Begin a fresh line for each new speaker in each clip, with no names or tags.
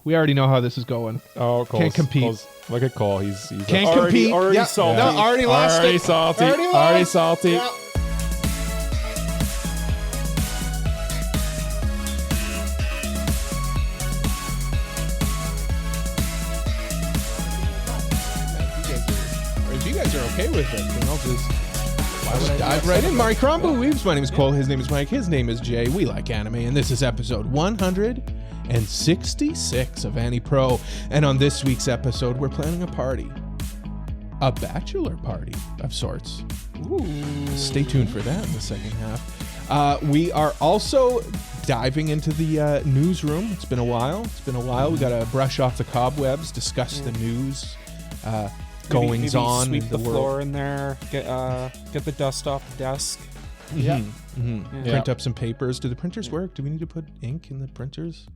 We already know how this is going.
Oh, Cole's,
Can't compete.
Look at Cole. He's
Can't
already,
compete.
already salty.
No, already lost
already
it.
salty.
Already
Already
lost.
salty.
Yeah. If you guys are okay with it, then I'll just dive right in. Mari Crombo Weaves. My name is Cole. His name is Mike. His name is Jay. We like anime, and this is episode 166 of AniPro. And on this week's episode, we're planning a party. A bachelor party of sorts. Ooh. Stay tuned for that in the second half. We are also diving into the newsroom. It's been a while. We got to brush off the cobwebs, discuss the news, goings on.
Sweep
in
the
world.
floor in there. Get the dust off the desk.
Yeah.
Mm-hmm. Print up some papers. Do the printers work? Do we need to put ink in the printers?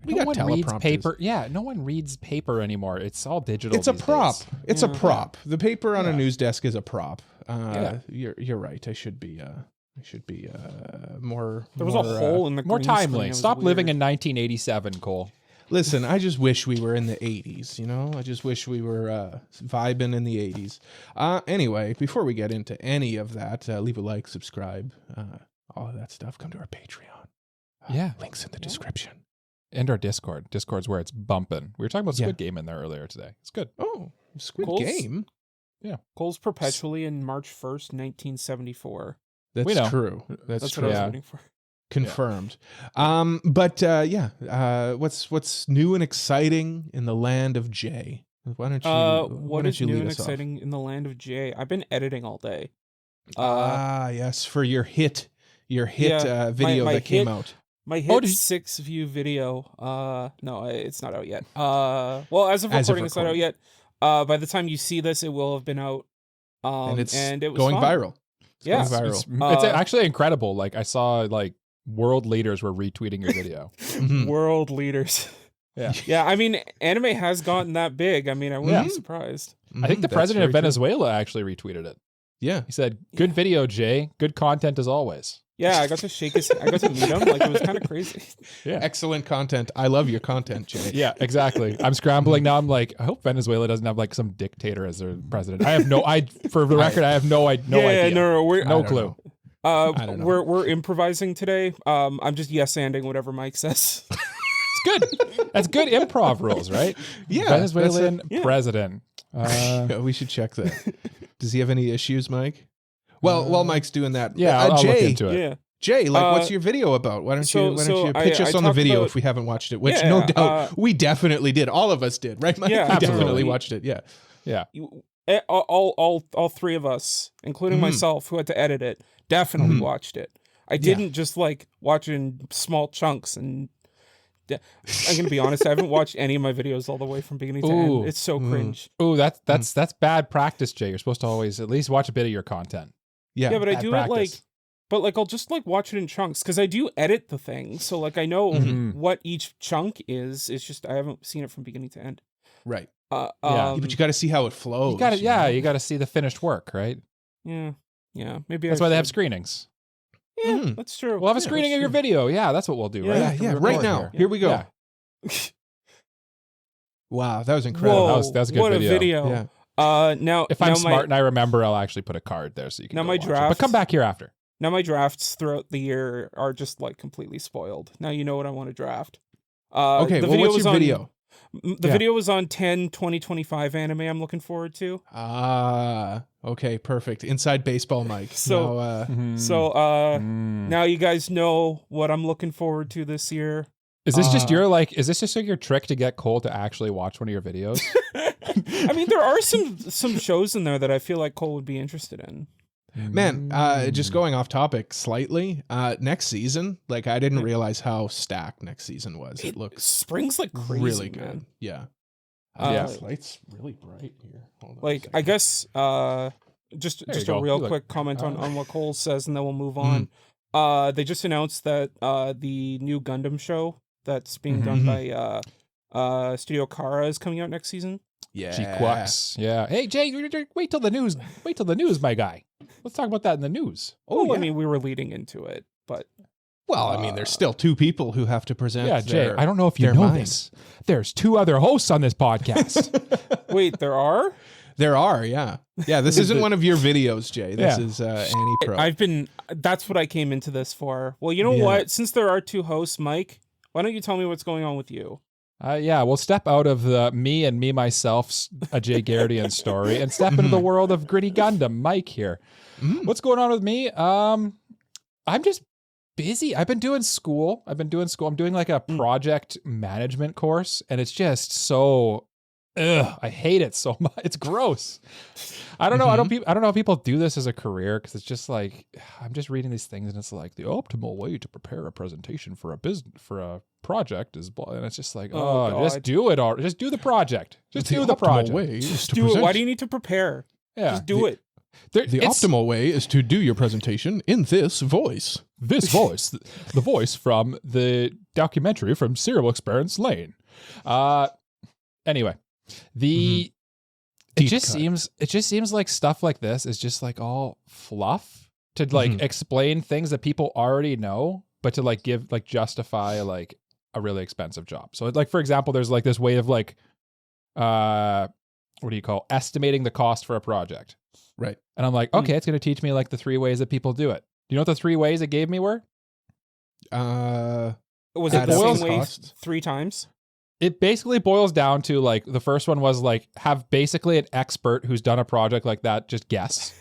We
No
got
one reads
teleprompters.
paper. Yeah, no one reads paper anymore. It's all digital.
It's a
these
prop.
days.
It's a prop. The paper on a news desk is a prop.
Yeah.
You're right. I should be more.
There was a hole in the
More
green
timely.
screen. It was
Stop living
weird.
in 1987, Cole.
Listen, I just wish we were in the 80s, you know? I just wish we were vibing in the 80s. Anyway, before we get into any of that, leave a like, subscribe, all of that stuff. Come to our Patreon.
Yeah.
Links in the description.
And our Discord. Discord's where it's bumping. We were talking about Squid Game in there earlier today. It's good.
Oh, Squid
Cole's-
Game?
Yeah.
Cole's perpetually in March 1st, 1974.
That's
We know.
true. That's
That's
true.
what I was
Yeah.
waiting for.
Confirmed. What's new and exciting in the land of J? Why don't you?
What is new and exciting in the land of J? I've been editing all day.
Yes, for your hit video
my
that came
hit-
out.
My hit
Oh, did you-
6-view video. No, it's not out yet. Well, as of
As of
recording, it's not out
recording.
yet. By the time you see this, it will have been out.
And it's
it was
going
fun.
viral. It's
Yeah.
going
It's
viral.
actually incredible. Like I saw world leaders were retweeting your video.
Mhm.
World leaders.
Yeah.
Yeah, I mean, anime has gotten that big. I mean, I wouldn't be
Mhm.
surprised.
I think the
That's
president of
very true.
Venezuela actually retweeted it.
Yeah.
He said, "Good video, Jay. Good content as always."
Yeah, I got to I got to meet him. Like, it was kind of crazy.
Yeah.
Excellent content. I love your content, Jay.
Yeah, exactly. I'm scrambling now. I'm like, I hope Venezuela doesn't have some dictator as their president. I have for the record, I have no idea.
No, we're
No
I don't
clue.
know. I don't know.
we're improvising today. I'm just yes-anding whatever Mike says.
It's good. That's good improv rules, right?
Yeah,
Venezuelan
Yeah.
president.
Yeah, we should check that. Does he have any issues, Mike? Well, while Mike's doing that,
Yeah, I'll look
Jay,
into it.
Yeah.
Jay, what's
Uh,
your video about? Why don't
so-
you
so
pitch
I
us on the
talked
video
about-
if we haven't watched it? Which
Yeah,
no doubt we definitely did. All of us did, right, Mike?
Yeah,
we definitely
absolutely.
watched it. Yeah.
Yeah.
All three of us, including
Mhm.
myself, who had to edit it, definitely
Mhm.
watched it. I didn't just watch it in small chunks. And I'm gonna be honest, I haven't watched any of my videos all the way from beginning to
Ooh.
end. It's so cringe.
Oh, that's bad practice, Jay. You're supposed to always at least watch a bit of your content.
Yeah.
Yeah, but I
Bad
do
practice.
I'll just watch it in chunks because I do edit the thing. So I know
Mhm.
what each chunk is. It's just I haven't seen it from beginning to end.
Right.
Yeah,
But you got to see how it flows.
You got to,
you know?
you got to see the finished work, right?
yeah. Maybe
That's
I
why they have
should.
screenings.
Yeah,
Mhm.
that's true.
We'll have a
Yeah,
screening
that's
of your
true.
video. Yeah, that's what we'll do,
Yeah,
right?
Yeah,
After we
yeah.
record
Right now. Here we go.
Yeah.
Wow, that was incredible.
Whoa,
That was a good
what
video.
a video.
Yeah.
Now
If I'm
now
smart and I remember, I'll actually put a card there so you can
Now
go
my
watch it. But
draft-
come back here after.
Now my drafts throughout the year are just completely spoiled. Now you know what I want to draft.
Okay,
the
well, what's
was
your
on-
video?
The video was on 10/20/25 anime I'm looking forward to.
Okay, perfect. Inside baseball, Mike.
So-
Now,
Mm-hmm.
So
Mm.
now you guys know what I'm looking forward to this year.
Is this just is this just your trick to get Cole to actually watch one of your videos?
I mean, there are some shows in there that I feel like Cole would be interested in.
man, just going off topic slightly, next season, I didn't realize how stacked next season was. It looks
Spring's crazy,
really good.
man.
Yeah.
Yeah.
This light's really bright here. Hold on a
I
second.
guess just
There you
a
go.
real
You look-
quick comment on what Cole says, and then we'll move on. They just announced that the new Gundam show that's being done by Studio Kara is coming out next season.
Yeah.
G-Quacks. Yeah. Hey, Jay, wait till the news. Wait till the news, my guy. Let's talk about that in the news.
Oh,
I
yeah.
mean, we were leading into it, but
Well, I mean, there's still two people who have to present.
Yeah, Jay,
their,
I don't know if you
their
know
mind.
this. There's 2 other hosts on this podcast.
Wait, there are?
There are, yeah. Yeah, this isn't one of your videos, Jay. This is AniPro.
That's what I came into this for. Well, you know what? Since there are 2 hosts, Mike, why don't you tell me what's going on with you?
We'll step out of the me and me myself, a Jay Gardian story, and step into the world of Gritty Gundam. Mike here. What's going on with me? I'm just busy. I've been doing school. I'm doing like a project management course, and it's just so. I hate it so much. It's gross. I don't know. I don't know if people do this as a career, because it's just like I'm just reading these things and it's like the optimal way to prepare a presentation for a project is blah, and it's just like just do it all. Just do the project. Just do the project.
Just do it. Why do you need to prepare?
Yeah,
just do it.
The optimal way is to do your presentation in this voice.
This voice, the voice from the documentary from Serial Experiments Lane. Anyway. It just seems like stuff like this is just like all fluff to like explain things that people already know, but to like justify like a really expensive job. So like, for example, there's like this way of like, estimating the cost for a project.
Right.
And I'm like, okay, it's going to teach me like the 3 ways that people do it. Do you know what the 3 ways it gave me were?
Was it the same way 3 times?
It basically boils down to like the first one was like have basically an expert who's done a project like that just guess.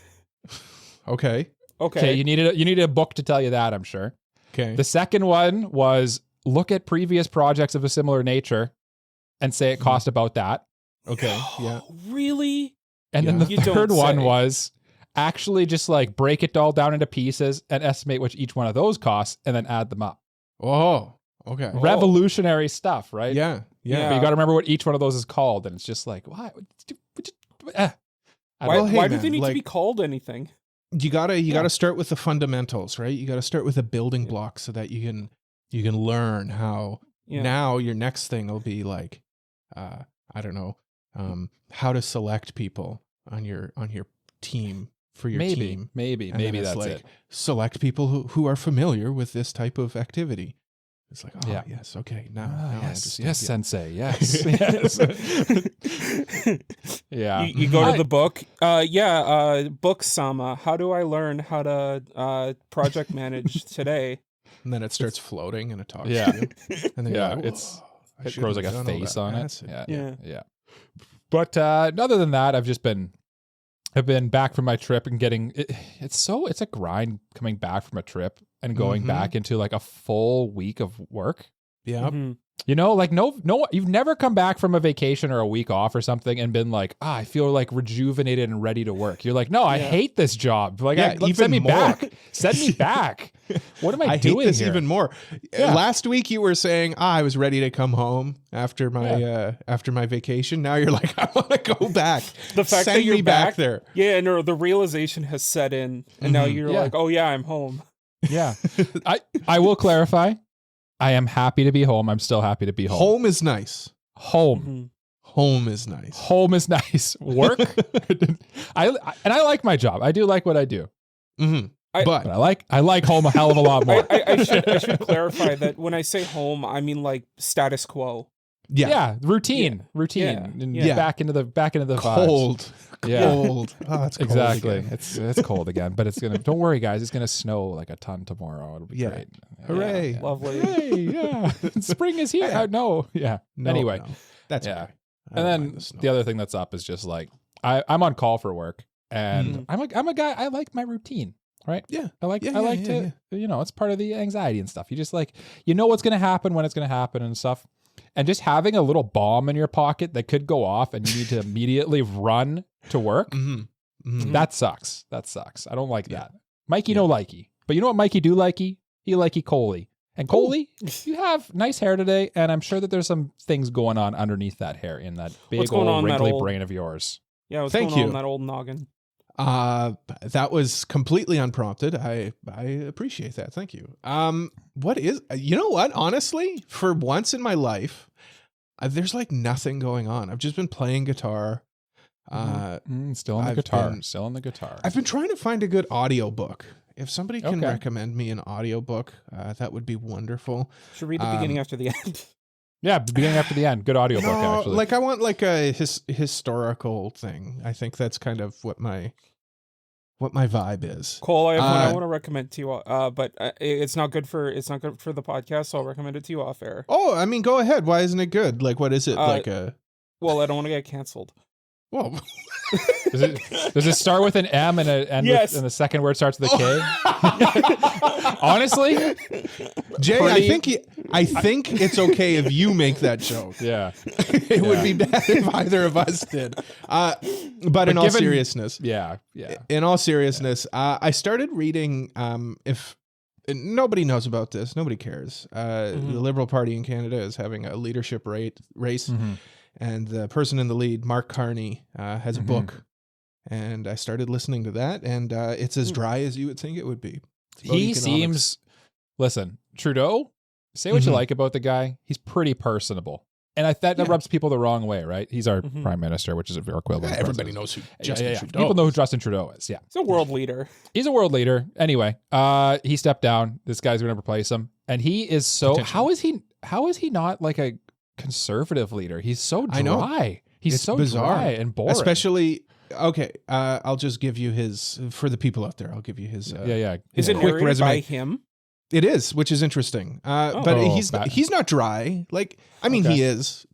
Okay.
You needed a book to tell you that, I'm sure.
Okay.
The second one was look at previous projects of a similar nature and say it cost about that.
Okay. Yeah.
Really?
And then the third one was actually just like break it all down into pieces and estimate what each one of those costs and then add them up.
Oh, okay.
Revolutionary stuff, right?
Yeah.
But you got to remember what each one of those is called, and it's just like, why?
Why do they need to be called anything?
You gotta start with the fundamentals, right? You gotta start with the building blocks so that you can learn how. Now your next thing will be like, I don't know, how to select people on your team for your team. Maybe
that's
like,
it.
Select people who are familiar with this type of activity. It's like, yes, okay, now I understand.
Yes, Sensei, yes, yes. Yeah.
You go to the book. Book Sama. How do I learn how to project manage today?
And then it starts floating and it talks to you. And then you're like,
it grows like a face on it. Yeah. But other than that, I've been back from my trip and getting it's a grind coming back from a trip and going back into like a full week of work.
Yeah.
You know, like no, you've never come back from a vacation or a week off or something and been like, I feel like rejuvenated and ready to work. You're like, no, I hate this job. Like, send me back. Send me back. What am I doing
hate this
here?
even more. Last week you were saying, I was ready to come home after my vacation. Now you're like, I want to go back.
The fact
Send
that you're
me back there.
Yeah, no, the realization has set in, and now you're like, oh yeah, I'm home.
Yeah. I will clarify. I am happy to be home. I'm still happy to be home.
Home is nice.
Home
is nice.
Home is nice. Work. I like my job. I do like what I do. But I like home a hell of a lot more.
I should clarify that when I say home, I mean like status quo.
Yeah. Routine. Back into the
cold.
Vibes.
Cold. Oh, it's cold
exactly.
again.
It's cold again, but it's gonna. Don't worry, guys. It's gonna snow like a ton tomorrow. It'll be great.
Hooray!
Yeah. Lovely.
Hooray! Yeah. Spring is here. No. Anyway,
that's
okay. And then the other thing that's up is just like I'm on call for work, and I'm a guy. I like my routine. Right?
Yeah.
I like to. It's part of the anxiety and stuff. You just like what's gonna happen when it's gonna happen and stuff. And just having a little bomb in your pocket that could go off and you need to immediately run to work, that sucks. I don't like that. Mikey no likey. But you know what Mikey do likey? He likey Coley. And Coley, you have nice hair today, and I'm sure that there's some things going on underneath that hair in that big old wrinkly brain of yours.
Yeah, what's going on in that old noggin?
That was completely unprompted. I appreciate that. Thank you. You know what? Honestly, for once in my life, there's like nothing going on. I've just been playing guitar.
Still on the guitar.
I've been trying to find a good audiobook, If somebody can
Okay.
recommend me an audiobook, that would be wonderful.
Should read the beginning after the end.
Yeah, beginning after the end. Good audiobook, actually.
Like I want like a historical thing. I think that's kind of what my vibe is.
Cole, I have one I want to recommend to you, but it's not good for the podcast, so I'll recommend it to you off air.
Oh, I mean, go ahead. Why isn't it good? Like, what is it? Like a...
Well, I don't want to get canceled.
Whoa.
Does it start with an M and and the second word starts with a K? Honestly,
Jay, I think it's okay if you make that joke.
Yeah,
it would be bad if either of us did. But in all seriousness, in all seriousness, I started reading. If nobody knows about this, nobody cares. The Liberal Party in Canada is having a leadership race. And the person in the lead, Mark Carney, has a book. And I started listening to that, and it's as dry as you would think it would be.
He seems... Listen, Trudeau, say what you like about the guy. He's pretty personable. And that rubs people the wrong way, right? He's our prime minister, which is a equivalent.
Everybody knows who Justin Trudeau
People know who Justin Trudeau is,
He's a world leader.
He's a world leader. Anyway, he stepped down. This guy's going to replace him. And he is so... How is he not like a conservative leader? He's so dry.
I know.
He's so bizarre. Dry and boring.
Especially, okay, I'll just give you his, for the people out there, I'll give you his
Is it
quick resume.
By him?
It is, which is interesting. But he's not dry. Like, I mean, he is.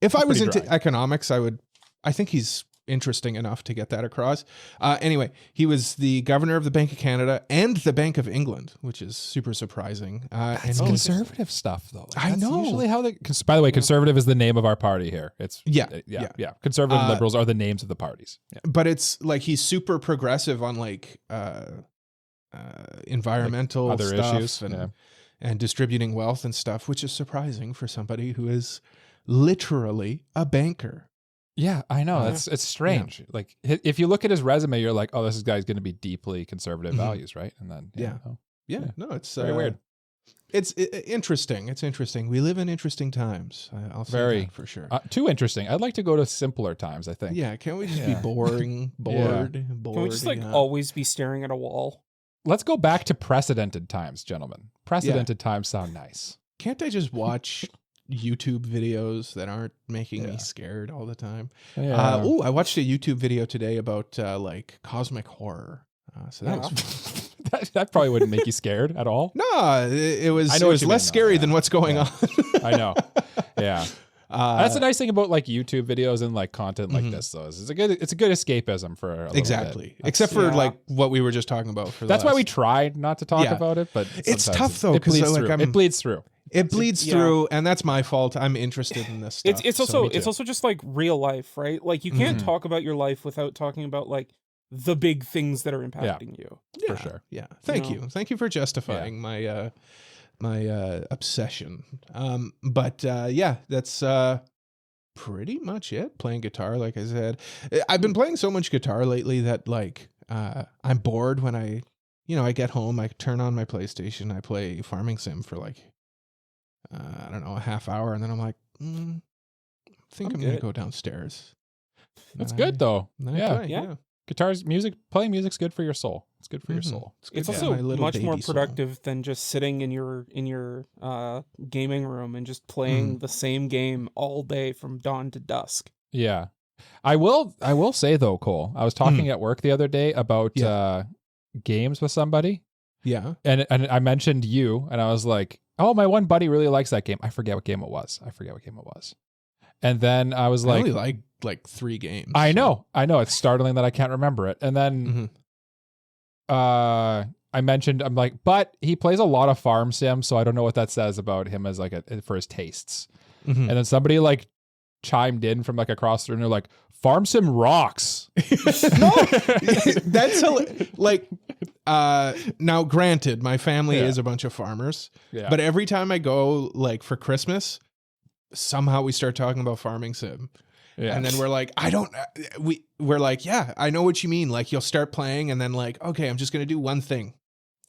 If I was into economics, I think he's interesting enough to get that across. Anyway, he was the governor of the Bank of Canada and the Bank of England, which is super surprising.
It's conservative stuff, though. Like,
I know.
Usually how by the way, conservative is the name of our party here. It's yeah. Conservative and liberals are the names of the parties. Yeah.
But it's like he's super progressive on like environmental
like other
stuff
issues
and distributing wealth and stuff, which is surprising for somebody who is literally a banker.
Yeah, I know. It's strange. Yeah. Like if you look at his resume, you're like, oh, this guy's going to be deeply conservative values, right? And then
no, it's
very weird.
It's interesting. It's interesting. We live in interesting times. I'll say that for sure.
Too interesting. I'd like to go to simpler times, I think.
Yeah, can't we just be boring, bored?
Can we just always be staring at a wall?
Let's go back to precedented times, gentlemen. Precedented times sound nice.
Can't I just watch YouTube videos that aren't making me scared all the time? I watched a YouTube video today about like cosmic horror. So that was
that probably wouldn't make you scared at all.
No, it was less scary than what's going on.
I know. Yeah. That's the nice thing about like YouTube videos and like content like this, though. It's a good escapism for a little bit.
Except for like what we were just talking about.
That's why we tried not to talk about it, but
it's tough though because
it bleeds through.
It bleeds through, and that's my fault. I'm interested in this stuff.
It's also just like real life, right? Like you can't talk about your life without talking about like the big things that are impacting you.
For sure.
Yeah. Thank you for justifying my obsession. But that's pretty much it. Playing guitar, like I said. I've been playing so much guitar lately that like I'm bored when I get home, I turn on my PlayStation, I play Farming Sim for like I don't know, a half hour, and then I'm like, I think I'm gonna go downstairs.
That's good though.
Yeah.
Playing music's good for your soul. It's good for your soul.
It's also much more productive than just sitting in your gaming room and just playing the same game all day from dawn to dusk.
Yeah. I will say though, Cole, I was talking at work the other day about games with somebody.
Yeah.
And I mentioned you, and I was like, oh, my one buddy really likes that game. I forget what game it was. And then I was like,
I only like 3 games.
I know. It's startling that I can't remember it. And then I mentioned, I'm like, but he plays a lot of farm sim, so I don't know what that says about him as like for his tastes. And then somebody like chimed in from like across the room. They're like, farm sim rocks.
No, that's like. Now, granted, my family is a bunch of farmers, but every time I go like for Christmas, somehow we start talking about Farming Sim. Yeah. And then we're like, we're like, yeah, I know what you mean. Like you'll start playing and then like, okay, I'm just going to do one thing.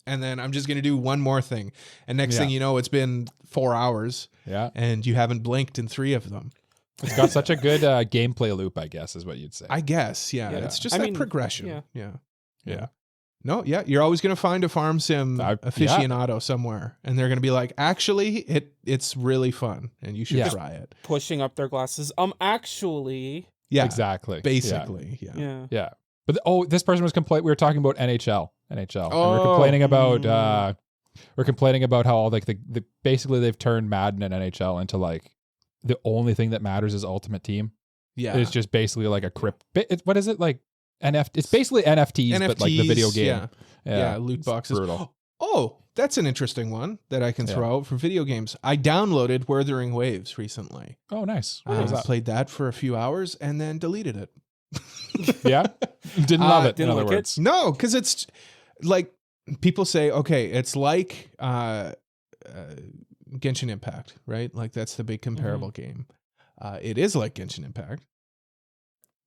And then I'm just going to do one more thing. And next thing you know, it's been 4 hours and you haven't blinked in 3 of them.
It's got such a good gameplay loop, I guess, is what you'd say.
I guess. Yeah. It's just progression.
Yeah.
No, yeah, you're always going to find a farm sim aficionado somewhere, and they're going to be like, actually, it's really fun, and you should try it.
Pushing up their glasses. Actually.
Yeah,
exactly.
Basically,
Yeah.
But this person was complaining. We were talking about NHL, and we're complaining about how all like the basically they've turned Madden and NHL into like the only thing that matters is Ultimate Team.
Yeah,
it's just basically like a what is it like? It's basically NFTs, but like the video game.
Yeah, loot boxes.
Brutal.
Oh, that's an interesting one that I can throw out for video games. I downloaded Wuthering Waves recently.
Oh, nice.
I played that for a few hours and then deleted it.
Yeah? Didn't love it, in other
like
words.
No, because it's like people say, okay, it's like Genshin Impact, right? Like that's the big comparable game. It is like Genshin Impact.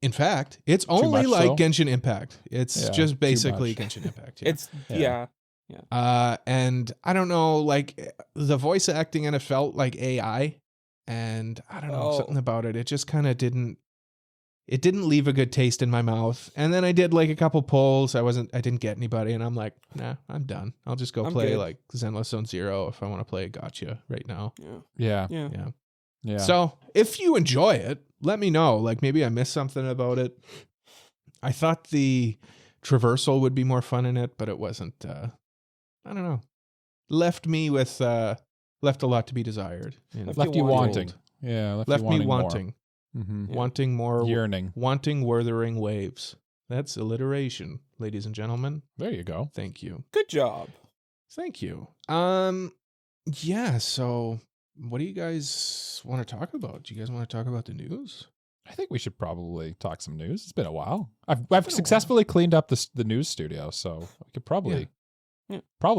In fact, it's only like Genshin Impact. It's just basically Genshin Impact. Yeah. And I don't know, like the voice acting and it felt like AI, and I don't know, something about it. It just kind of didn't leave a good taste in my mouth. And then I did like a couple polls. I didn't get anybody, and I'm like, nah, I'm done. I'll just go play like Zenless Zone Zero if I want to play a Gotcha right now.
Yeah.
So if you enjoy it, let me know. Like maybe I missed something about it. I thought the traversal would be more fun in it, but it wasn't. I don't know. Left me with left a lot to be desired.
Left you wanting. Yeah.
Left me wanting.
Mm-hmm.
Wanting more.
Yearning.
Wanting Wuthering Waves. That's alliteration, ladies and gentlemen.
There you go.
Thank you.
Good job.
Thank you. Yeah, so what do you guys want to talk about? Do you guys want to talk about the news?
I think we should probably talk some news. It's been a while. I've successfully cleaned up the news studio, so we could probably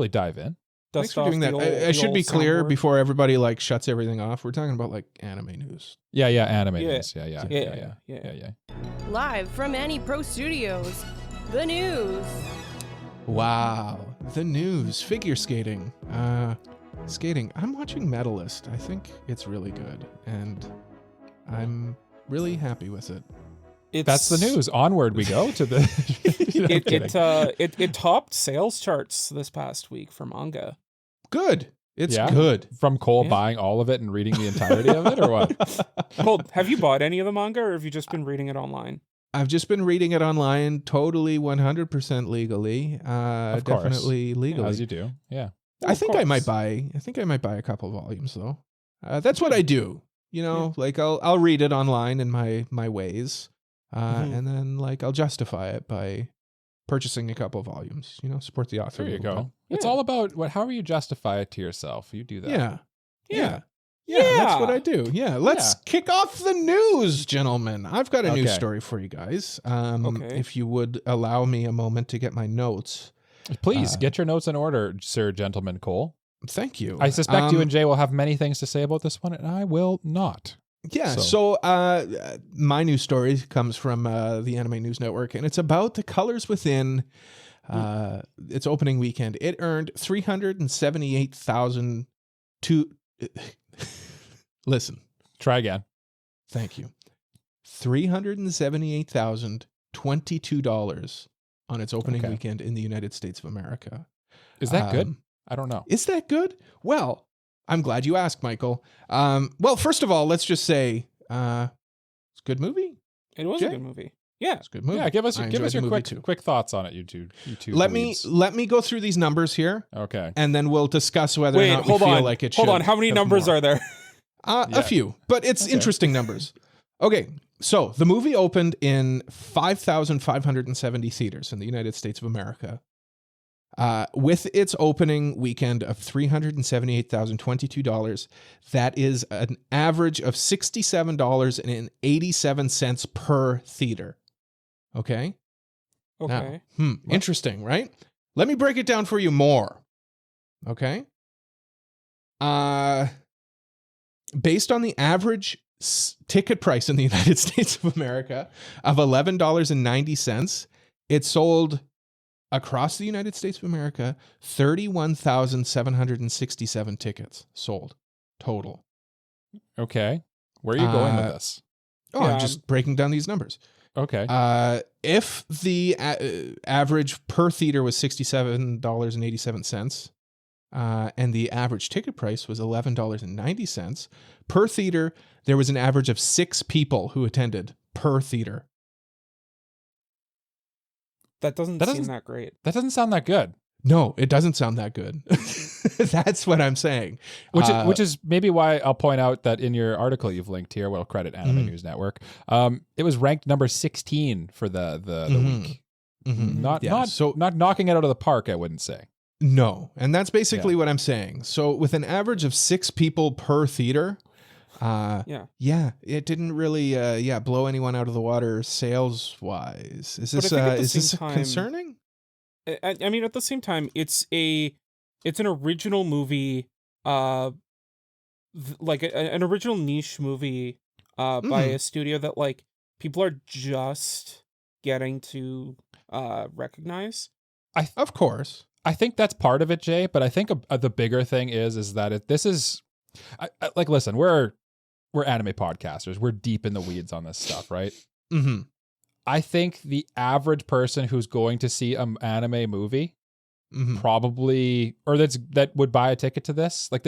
dive in.
Thanks for doing that. I should be clear before everybody like shuts everything off. We're talking about like anime news.
Yeah, anime news. Yeah.
Live from AniPro Studios, the news.
Wow, the news. Figure skating. Skating. I'm watching Medalist. I think it's really good, and I'm really happy with it.
That's the news. Onward we go to the.
It topped sales charts this past week for manga.
Good. It's good.
From Cole buying all of it and reading the entirety of it, or what?
Cole, have you bought any of the manga, or have you just been reading it online?
I've just been reading it online, totally 100% legally. Definitely legally,
as you do. Yeah.
I think I might buy a couple volumes though. That's what I do. You know, like I'll read it online in my ways, and then like I'll justify it by purchasing a couple volumes. You know, support the author.
There you go. Yeah. It's all about however you justify it to yourself. You do that.
Yeah. That's what I do. Yeah, let's kick off the news, gentlemen. I've got a news story for you guys. If you would allow me a moment to get my notes.
Please get your notes in order, Sir Gentleman Cole.
Thank you.
I suspect you and Jay will have many things to say about this one, and I will not.
Yeah, so my news story comes from the Anime News Network, and it's about The Colors Within. Its opening weekend. It earned 378,000 Listen.
Try again.
Thank you. $378,022 on its opening weekend in the United States of America.
Is that good? I don't know.
Is that good? Well, I'm glad you asked, Michael. Well, first of all, let's just say it's a good movie.
It was a good movie. Yeah,
it's a good movie.
Yeah, give us your quick thoughts on it, you two.
Let me go through these numbers here.
Okay,
and then we'll discuss whether or not we feel like it should.
Hold on, how many numbers are there?
A few, but it's interesting numbers. Okay, so the movie opened in 5,570 theaters in the United States of America. With its opening weekend of $378,022, that is an average of $67.87 per theater. Okay?
Okay.
Now, interesting, right? Let me break it down for you more. Okay? Based on the average ticket price in the United States of America of $11.90, it sold across the United States of America 31,767 tickets sold total.
Okay. Where are you going with this?
I'm just breaking down these numbers.
Okay.
If the average per theater was $67.87, and the average ticket price was $11.90 per theater, there was an average of 6 people who attended per theater.
That doesn't seem that great.
That doesn't sound that good.
No, it doesn't sound that good. That's what I'm saying.
Which is maybe why I'll point out that in your article you've linked here, well, credit Anime News Network, it was ranked number 16 for the week. Not knocking it out of the park, I wouldn't say.
No, and that's basically what I'm saying. So with an average of 6 people per theater, it didn't really blow anyone out of the water sales wise. Is this concerning?
I mean, at the same time, it's an original movie, like an original niche movie, by a studio that like people are just getting to recognize.
Of course,
I think that's part of it, Jay. But I think the bigger thing is that this is like, listen, we're anime podcasters. We're deep in the weeds on this stuff, right?
Mm-hmm.
I think the average person who's going to see an anime movie probably, or that would buy a ticket to this, like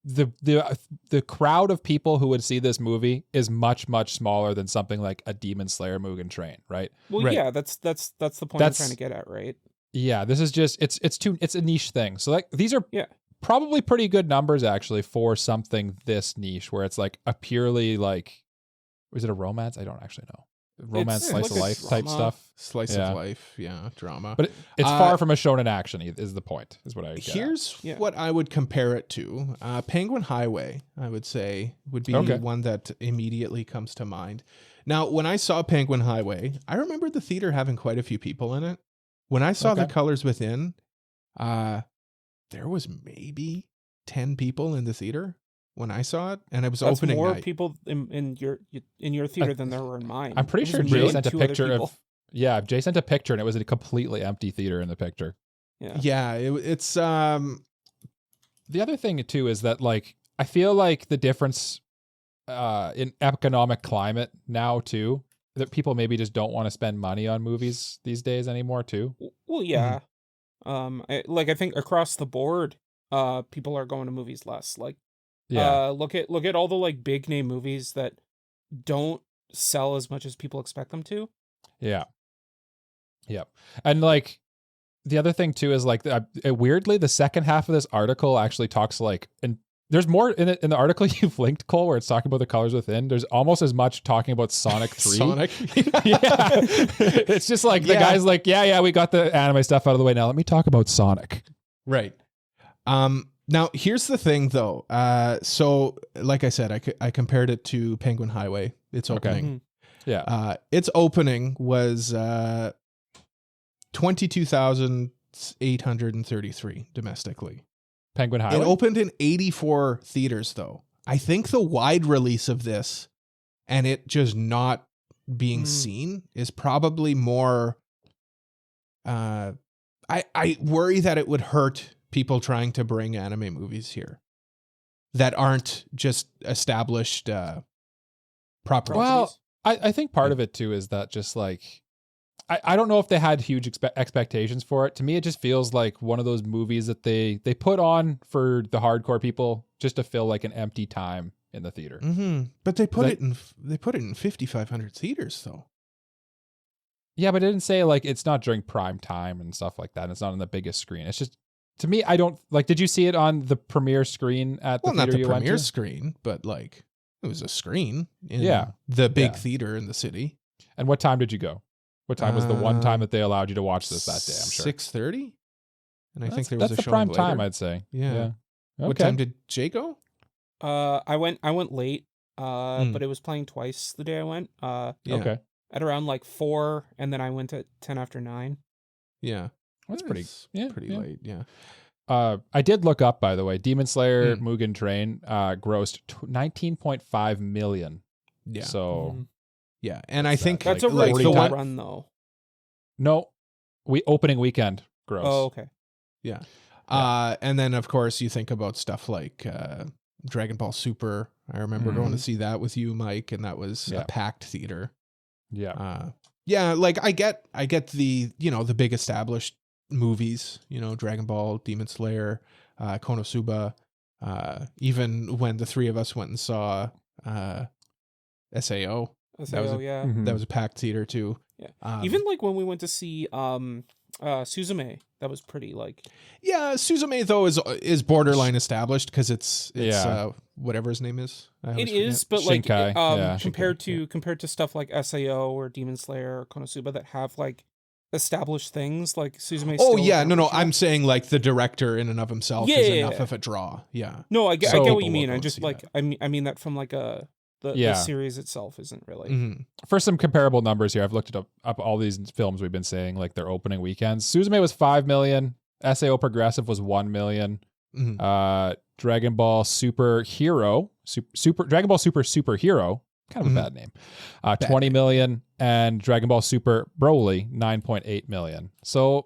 the crowd of people who would see this movie is much, much smaller than something like a Demon Slayer Mugen Train, right?
Well,
right.
Yeah, that's the point I'm trying to get at, right?
Yeah, this is just it's a niche thing. So like these are probably pretty good numbers actually for something this niche where it's like a purely like, is it a romance? I don't actually know. Romance, slice of life type stuff.
Slice of life, drama.
But it's far from a shonen action is the point, is what I get
Here's what I would compare it to. Penguin Highway, I would say, would be one that immediately comes to mind. Now, when I saw Penguin Highway, I remember the theater having quite a few people in it. When I saw The Colors Within, there was maybe 10 people in the theater when I saw it, and it was opening
more
night.
People in your theater than there were in mine.
I'm pretty sure Jay sent a picture of Jay sent a picture and it was a completely empty theater in the picture.
It's
the other thing too is that like I feel like the difference in economic climate now too, that people maybe just don't want to spend money on movies these days anymore too.
Well, yeah. I think across the board, people are going to movies less. Like, look at all the like big name movies that don't sell as much as people expect them to.
Yeah. Yep. And like the other thing too is like weirdly the second half of this article actually talks like, and there's more in it in the article you've linked, Cole, where it's talking about The Colors Within. There's almost as much talking about Sonic 3.
Sonic.
It's just like the guy's like, we got the anime stuff out of the way. Now let me talk about Sonic.
Right. Now here's the thing though. So like I said, I compared it to Penguin Highway. Its opening.
Yeah.
Its opening was 22,833 domestically.
Penguin Highway?
It opened in 84 theaters, though. I think the wide release of this and it just not being seen is probably more... I worry that it would hurt people trying to bring anime movies here that aren't just established properties.
Well, I think part of it, too, is that just like... I don't know if they had huge expectations for it. To me, it just feels like one of those movies that they put on for the hardcore people just to fill like an empty time in the theater.
Mm-hmm. But they put it in 5,500 theaters though.
Yeah, but it didn't say like it's not during prime time and stuff like that. And it's not on the biggest screen. It's just, to me, I don't like. Did you see it on the premiere screen at the theater you went to?
Not the premiere screen, but like it was a screen in the big theater in the city.
And what time did you go? What time was the one time that they allowed you to watch this that day? I'm sure
6:30, and I think there was a
that's the
showing
prime time,
later.
I'd say.
Yeah.
Okay.
What time did Jay go?
I went late. But it was playing twice the day I went.
Okay.
At around like 4, and then I went at 10 after 9.
Yeah,
that's pretty
late. Yeah.
I did look up, by the way. Demon Slayer Mugen Train grossed 19.5 million.
Yeah.
So.
Yeah, and I think
that's a
like
really
the
good
one
run though.
No, opening weekend gross.
Oh, okay.
Yeah. And then of course you think about stuff like Dragon Ball Super. I remember going to see that with you, Mike, and that was a packed theater. Yeah, like I get the, the big established movies, Dragon Ball, Demon Slayer, Konosuba, even when the three of us went and saw SAO. That was a packed theater too.
Yeah. Even like when we went to see Suzume, that was pretty like.
Yeah, Suzume though is borderline established because it's whatever his name is.
It is, but
Shinkai.
like compared to stuff like SAO or Demon Slayer or Konosuba that have like established things like Suzume.
Oh yeah, no, I'm saying like the director in and of himself is enough of a draw. Yeah.
No, I get what you mean. I just like I mean that from like the series itself isn't really.
Mm-hmm.
For some comparable numbers here, I've looked up all these films we've been saying, like their opening weekends. Suzume was 5 million. SAO Progressive was 1 million.
Mm-hmm.
Dragon Ball Superhero, Dragon Ball Superhero, kind of a bad name. 20 million, and Dragon Ball Super Broly 9.8 million. So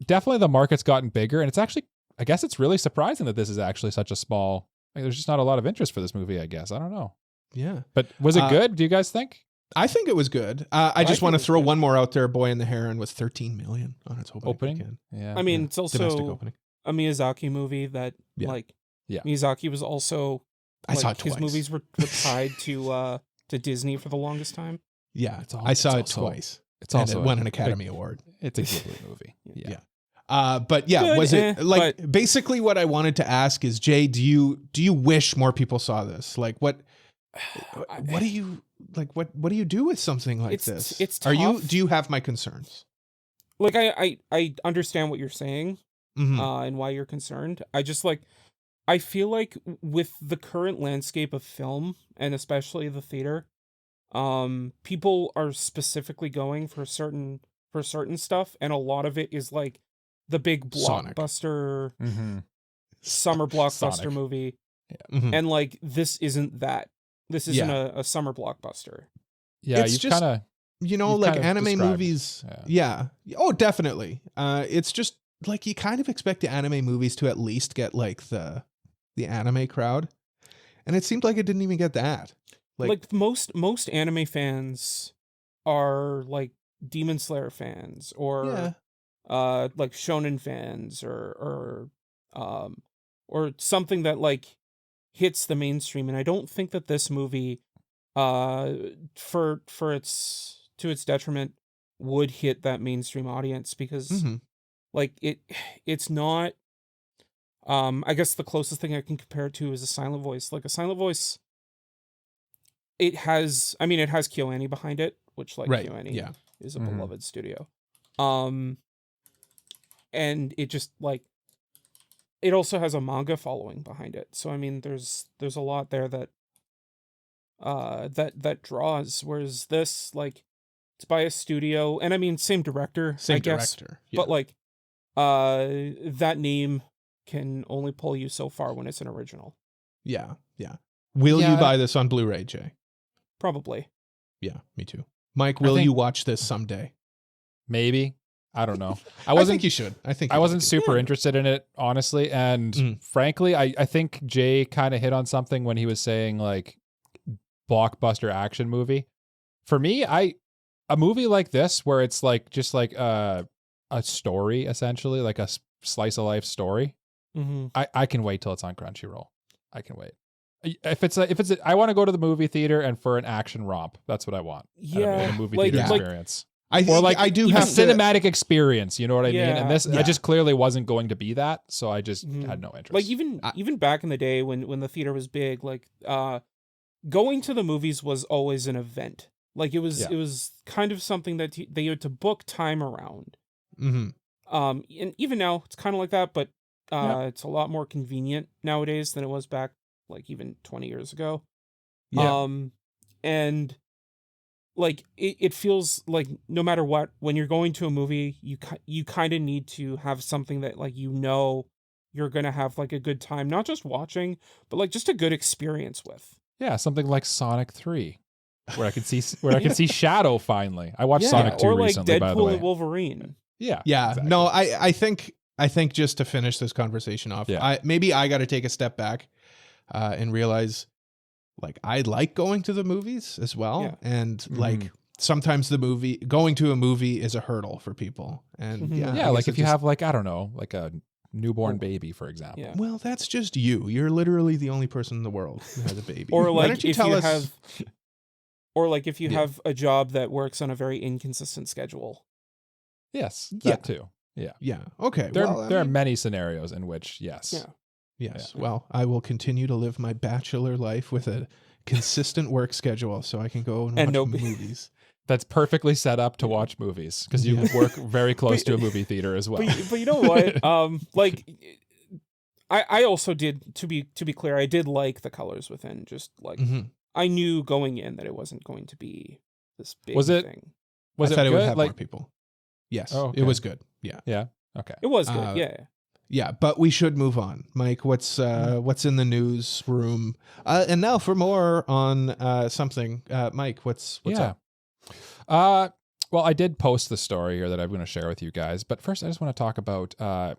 definitely the market's gotten bigger, and it's actually, I guess it's really surprising that this is actually such a small. There's just not a lot of interest for this movie, I guess. I don't know.
Yeah.
But was it good? Do you guys think?
I think it was good. I just want to throw one more out there. Boy and the Heron was 13 million on its opening weekend.
Yeah.
I mean, it's also a Miyazaki movie that Miyazaki was also.
I saw it twice.
His movies were tied to Disney for the longest time.
Yeah, I saw it twice.
It's also
and it won an Academy Award.
It's a Ghibli movie. Yeah.
But yeah, good, was it basically what I wanted to ask is, Jay, do you wish more people saw this? Like what do you do with something like this?
It's tough.
Do you have my concerns?
Like I understand what you're saying,
mm-hmm.
And why you're concerned. I feel like with the current landscape of film and especially the theater, people are specifically going for certain stuff, and a lot of it is like the big blockbuster summer blockbuster movie.
Yeah. Mm-hmm.
And like this isn't that. This isn't a summer blockbuster.
Yeah, it's just kind of
like anime movies. Yeah. Oh, definitely. It's just like you kind of expect the anime movies to at least get like the anime crowd, and it seemed like it didn't even get that.
Like most anime fans are like Demon Slayer fans or like shonen fans or something that like hits the mainstream. And I don't think that this movie to its detriment would hit that mainstream audience, because like it's not I guess the closest thing I can compare it to is a Silent Voice. Like a Silent Voice, it has KyoAni behind it, which like KyoAni is a beloved studio. And it just like it also has a manga following behind it. So I mean there's a lot there that that draws, whereas this, like, it's by a studio, and I mean same director, I guess, but like that name can only pull you so far when it's an original.
Yeah. Will you buy this on Blu-ray, Jay?
Probably.
Yeah, me too. Mike, will you watch this someday?
Maybe. I don't know.
I think you should. I
wasn't super interested in it, honestly. And frankly, I think Jay kind of hit on something when he was saying like blockbuster action movie. For me, a movie like this where it's like just like a story, essentially, like a slice of life story. I can wait till it's on Crunchyroll. I can wait. If it's I want to go to the movie theater and for an action romp. That's what I want.
Yeah,
a movie theater experience.
I do have
cinematic experience. You know what I mean? And this, I just clearly wasn't going to be that, so I just had no interest.
Like even back in the day when the theater was big, like going to the movies was always an event. Like it was kind of something that they had to book time around. And even now it's kind of like that, but it's a lot more convenient nowadays than it was back like even 20 years ago. And like it feels like no matter what, when you're going to a movie, you kind of need to have something that like you're gonna have like a good time, not just watching, but like just a good experience with.
Yeah, something like Sonic 3, where I can see Shadow finally. I watched Sonic 2 recently,
Deadpool
by the way.
And Wolverine.
Yeah.
Exactly. No, I think just to finish this conversation off, maybe I got to take a step back and realize, like, I like going to the movies as well, and like sometimes going to a movie is a hurdle for people. And
yeah, like if you have like, I don't know, like a newborn baby, for example.
Yeah.
Well, that's just you. You're literally the only person in the world who has a baby.
Or
Why
like
don't you
if
tell
you
us?
have, or like if you have a job that works on a very inconsistent schedule.
Yes,
Yeah.
that too. Yeah.
Yeah. Okay.
There
well,
are many scenarios in which, yes.
Yeah.
Yes.
Yeah.
Well, I will continue to live my bachelor life with a consistent work schedule so I can go and watch movies.
That's perfectly set up to watch movies because you work very close to a movie theater as well.
But you know what? Like I also did, to be clear, I did like the colors within. Just like I knew going in that it wasn't going to be this big thing.
I thought it would have
like,
more people. Yes.
Oh, okay.
It was good. Yeah.
Yeah. Okay.
It was good. Yeah.
Yeah, but we should move on. Mike, what's in the newsroom? And now for more on something. Mike, what's up?
Well, I did post the story here that I'm going to share with you guys, but first I just want to talk about the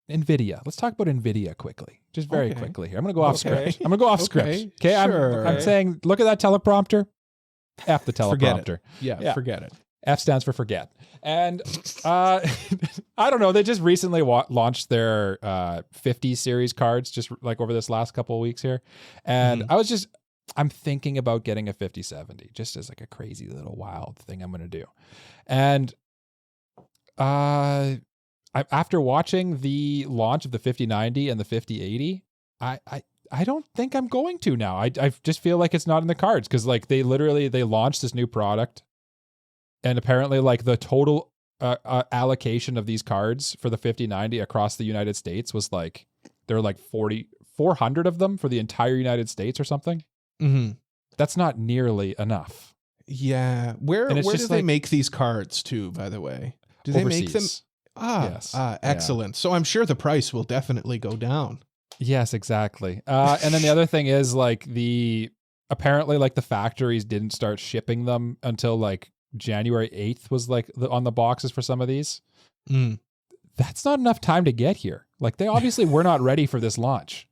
NVIDIA. Let's talk about NVIDIA quickly, just very quickly here. I'm going to go off script. I'm going to go off script. Okay,
sure.
I'm saying, look at that teleprompter. F the teleprompter.
Forget it. Yeah, forget it.
F stands for forget. And I don't know. They just recently launched their 50 series cards just like over this last couple of weeks here. And I'm thinking about getting a 5070 just as like a crazy little wild thing I'm going to do. And after watching the launch of the 5090 and the 5080, I don't think I'm going to now. I just feel like it's not in the cards because like they launched this new product. And apparently, like the total allocation of these cards for the 5090 across the United States was like there were like 400 of them for the entire United States or something.
Mm-hmm.
That's not nearly enough.
Yeah, where do they make these cards too? By the way, do they make them?
Yes.
Excellent. Yeah. So I'm sure the price will definitely go down.
Yes, exactly. And then the other thing is like apparently like the factories didn't start shipping them until like January 8th was like on the boxes for some of these. That's not enough time to get here. Like they obviously were not ready for this launch.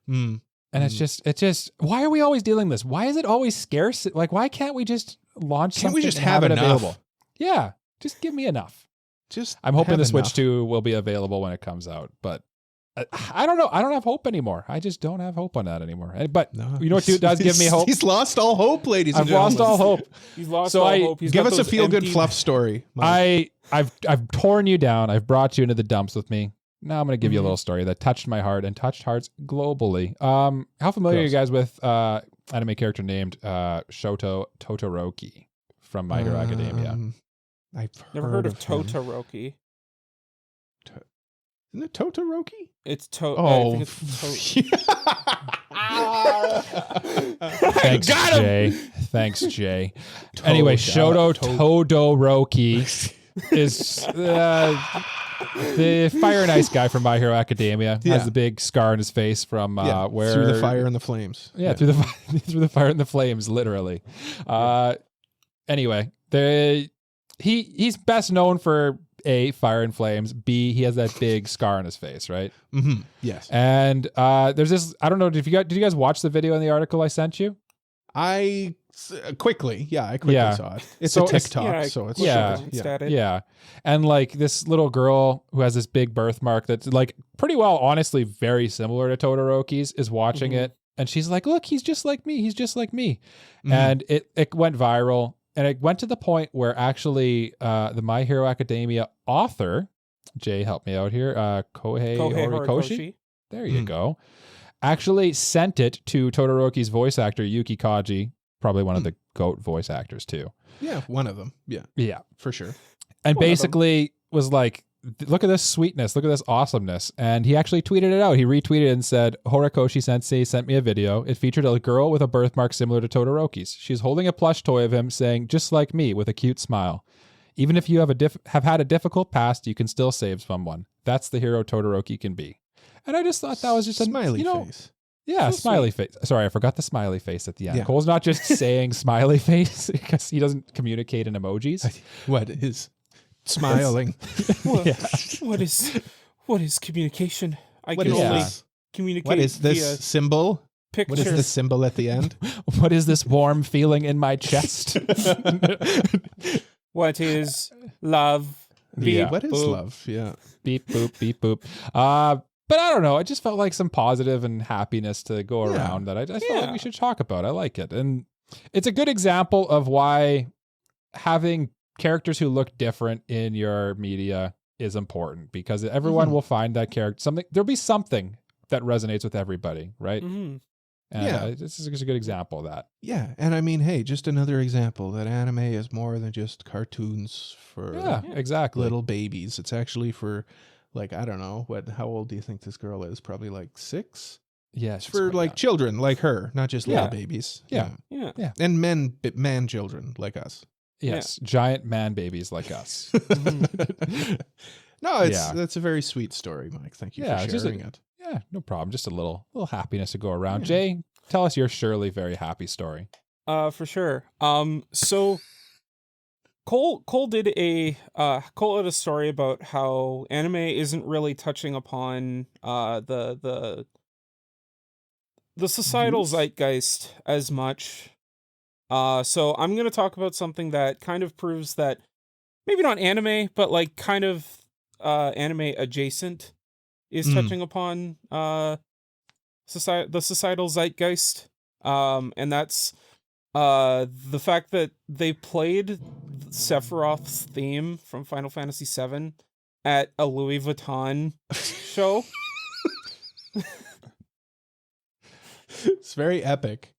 And it's just, why are we always dealing this? Why is it always scarce? Like, why can't we just launch something?
Can't we just
and
have
it
enough?
available? Yeah. Just give me enough. I'm hoping the Switch 2 will be available when it comes out, but I don't know. I don't have hope anymore. I just don't have hope on that anymore. But you know what does give me hope?
He's lost all hope, ladies and gentlemen.
I've lost all hope.
He's lost all hope.
Give us a feel-good fluff story.
Mike. I've torn you down. I've brought you into the dumps with me. Now I'm going to give you a little story that touched my heart and touched hearts globally. How familiar are you guys with anime character named Shoto Todoroki from My Hero Academia?
I've
never heard of Todoroki.
Isn't it Todoroki?
It's
Oh,
I think it's
Thanks, Jay. Thanks, Jay. Anyway, Shoto Todoroki is the Fire and Ice guy from My Hero Academia. Has the big scar on his face from where
through the fire and the flames.
Yeah, through the fire and the flames, literally. Anyway, he's best known for A, fire and flames. B, he has that big scar on his face, right?
Mm-hmm. Yes.
And there's this. I don't know. Did you guys watch the video in the article I sent you?
I quickly saw it. It's a TikTok, so it's
yeah. And like this little girl who has this big birthmark that's like pretty well, honestly, very similar to Todoroki's is watching it, and she's like, "Look, he's just like me. He's just like me." And it went viral. And it went to the point where actually the My Hero Academia author, Jay, help me out here, Kohei Horikoshi. There you go. Actually sent it to Todoroki's voice actor, Yuki Kaji, probably one of the GOAT voice actors too.
Yeah, one of them. Yeah.
Yeah.
For sure.
And basically was like, look at this sweetness, look at this awesomeness. And he actually tweeted it out. He retweeted and said, Horikoshi Sensei sent me a video. It featured a girl with a birthmark similar to Todoroki's. She's holding a plush toy of him saying, just like me, with a cute smile. Even if you have had a difficult past, you can still save someone. That's the hero Todoroki can be. And I just thought that was just a
smiley face.
Yeah, so smiley face. Sorry, I forgot the smiley face at the end. Yeah. Cole's not just saying smiley face because he doesn't communicate in emojis.
What is smiling?
What is communication? I
can
only communicate.
What is this symbol?
picture.
What is the symbol at the end?
What is this warm feeling in my chest?
What is love? Beep,
Yeah.
What is
boop.
love? Yeah.
Beep boop, beep boop. But I don't know. I just felt like some positive and happiness to go around that I felt like we should talk about. I like it. And it's a good example of why having characters who look different in your media is important, because everyone will find that character there'll be something that resonates with everybody, right?
Mm-hmm.
And this is a good example of that.
Yeah, and I mean, hey, just another example that anime is more than just cartoons for
Exactly.
little babies. It's actually for, like, I don't know, how old do you think this girl is? Probably like 6?
Yeah,
It's for like children like her, not just little babies.
Yeah.
And man children like us.
Yes, giant man babies like us.
No, that's a very sweet story, Mike. Thank you for sharing it.
Yeah, no problem. Just a little happiness to go around. Jay, tell us your surely very happy story.
For sure. So Cole did a story about how anime isn't really touching upon the societal zeitgeist as much. So I'm gonna talk about something that kind of proves that maybe not anime, but like kind of anime adjacent is touching upon the societal zeitgeist. And that's the fact that they played Sephiroth's theme from Final Fantasy VII at a Louis Vuitton show.
It's very epic.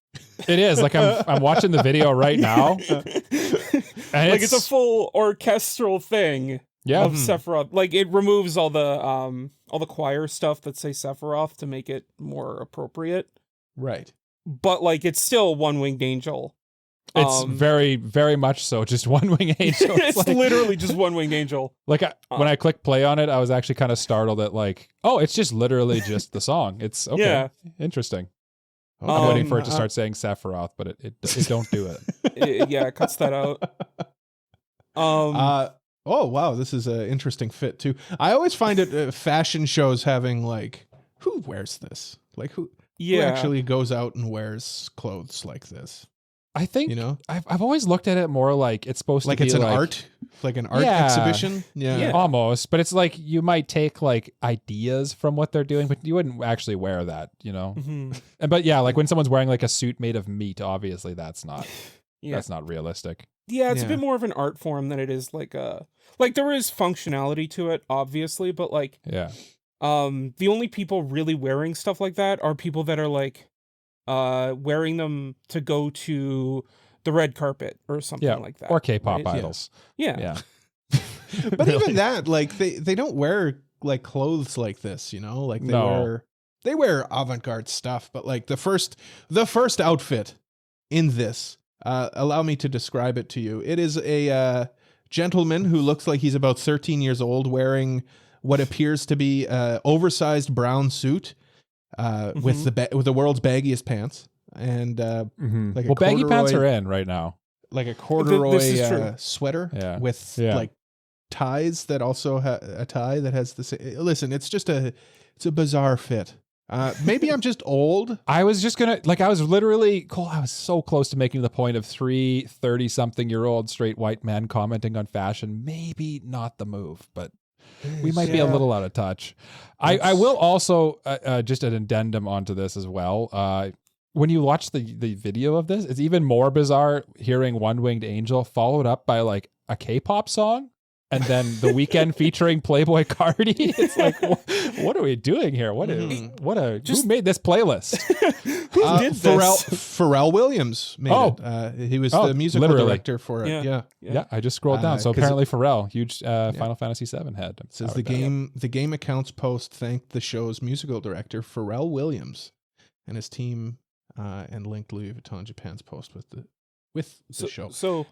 It is. Like I'm watching the video right now. And
Like it's a full orchestral thing.
Yeah.
Of Sephiroth. Like it removes all the choir stuff that say Sephiroth to make it more appropriate.
Right.
But like it's still One Winged Angel.
It's very, very much so. Just One Winged Angel.
It's like, literally just One Winged Angel.
Like when I clicked play on it, I was actually kind of startled at like, oh, it's just literally just the song. It's okay. Yeah. Interesting. I'm waiting for it to start saying Sephiroth, but it don't do it.
It cuts that out.
Oh wow, this is an interesting fit too. I always find it fashion shows having like, who wears this? Like who actually goes out and wears clothes like this?
I think I've always looked at it more like it's supposed to be
it's an art exhibition. Yeah,
almost. But it's like you might take like ideas from what they're doing, but you wouldn't actually wear that,
Mm-hmm.
But yeah, like when someone's wearing like a suit made of meat, obviously that's not that's not realistic.
Yeah, it's a bit more of an art form than it is like there is functionality to it, obviously, but like the only people really wearing stuff like that are people that are like wearing them to go to the red carpet or something like that.
Or K-pop idols.
Yeah.
But even that, like they don't wear like clothes like this, like they wear avant-garde stuff, but like the first outfit in this, allow me to describe it to you. It is a gentleman who looks like he's about 13 years old wearing what appears to be an oversized brown suit with the world's baggiest pants and like a
baggy pants are in right now.
Like a corduroy sweater with like ties that also a tie that has the same. Listen, it's a bizarre fit. Maybe I'm just old.
I was just gonna I was literally I was so close to making the point of 3 30-something-year-old straight white men commenting on fashion. Maybe not the move, but we might be a little out of touch. I will also just an addendum onto this as well. When you watch the video of this, it's even more bizarre hearing One Winged Angel followed up by like a K-pop song. And then the weekend featuring Playboy Cardi. It's like, what are we doing here? Who made this playlist?
Who did this?
Pharrell Williams made it. He was the musical director for it.
Yeah. I just scrolled down. So apparently Pharrell, huge Final Fantasy VII head.
It says the game accounts post thanked the show's musical director Pharrell Williams and his team, and linked Louis Vuitton Japan's post with the show.
So.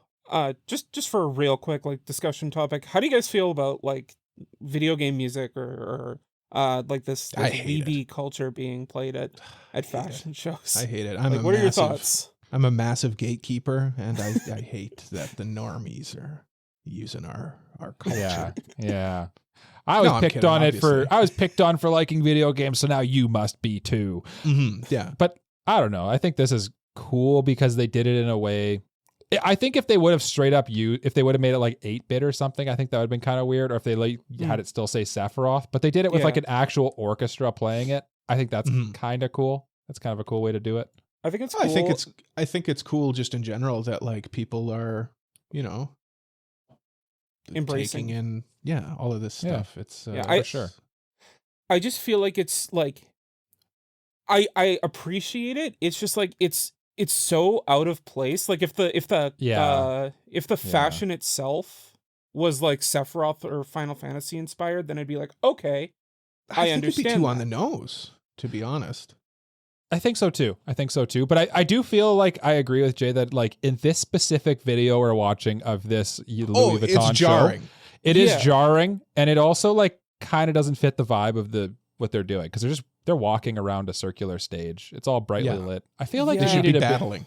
Just for a real quick discussion topic, how do you guys feel about like video game music or like this weeby culture being played at fashion shows?
I hate it.
What are your thoughts?
I'm a massive gatekeeper, and I hate that the normies are using our culture.
Yeah. I was picked on for liking video games, so now you must be too.
Yeah.
But I don't know. I think this is cool because they did it in a way. I think if they would have straight up if they would have made it like 8-bit or something, I think that would have been kind of weird. Or if they had it still say Sephiroth, but they did it with like an actual orchestra playing it. I think that's kind of cool. That's kind of a cool way to do it.
I think it's cool.
I think it's cool just in general that like people are,
embracing
taking in all of this stuff. It's
for sure.
I just feel like it's like I appreciate it. It's just like it's so out of place. Like if the fashion itself was like Sephiroth or Final Fantasy inspired, then I'd be like, okay, I understand.
It'd be too on the nose, to be honest.
I think so too. But I do feel like I agree with Jay that like in this specific video we're watching of this Louis Vuitton
it's jarring.
show, it is jarring, and it also like kind of doesn't fit the vibe of what they're doing because they're walking around a circular stage. It's all brightly lit. I feel like
they should be
needed
battling.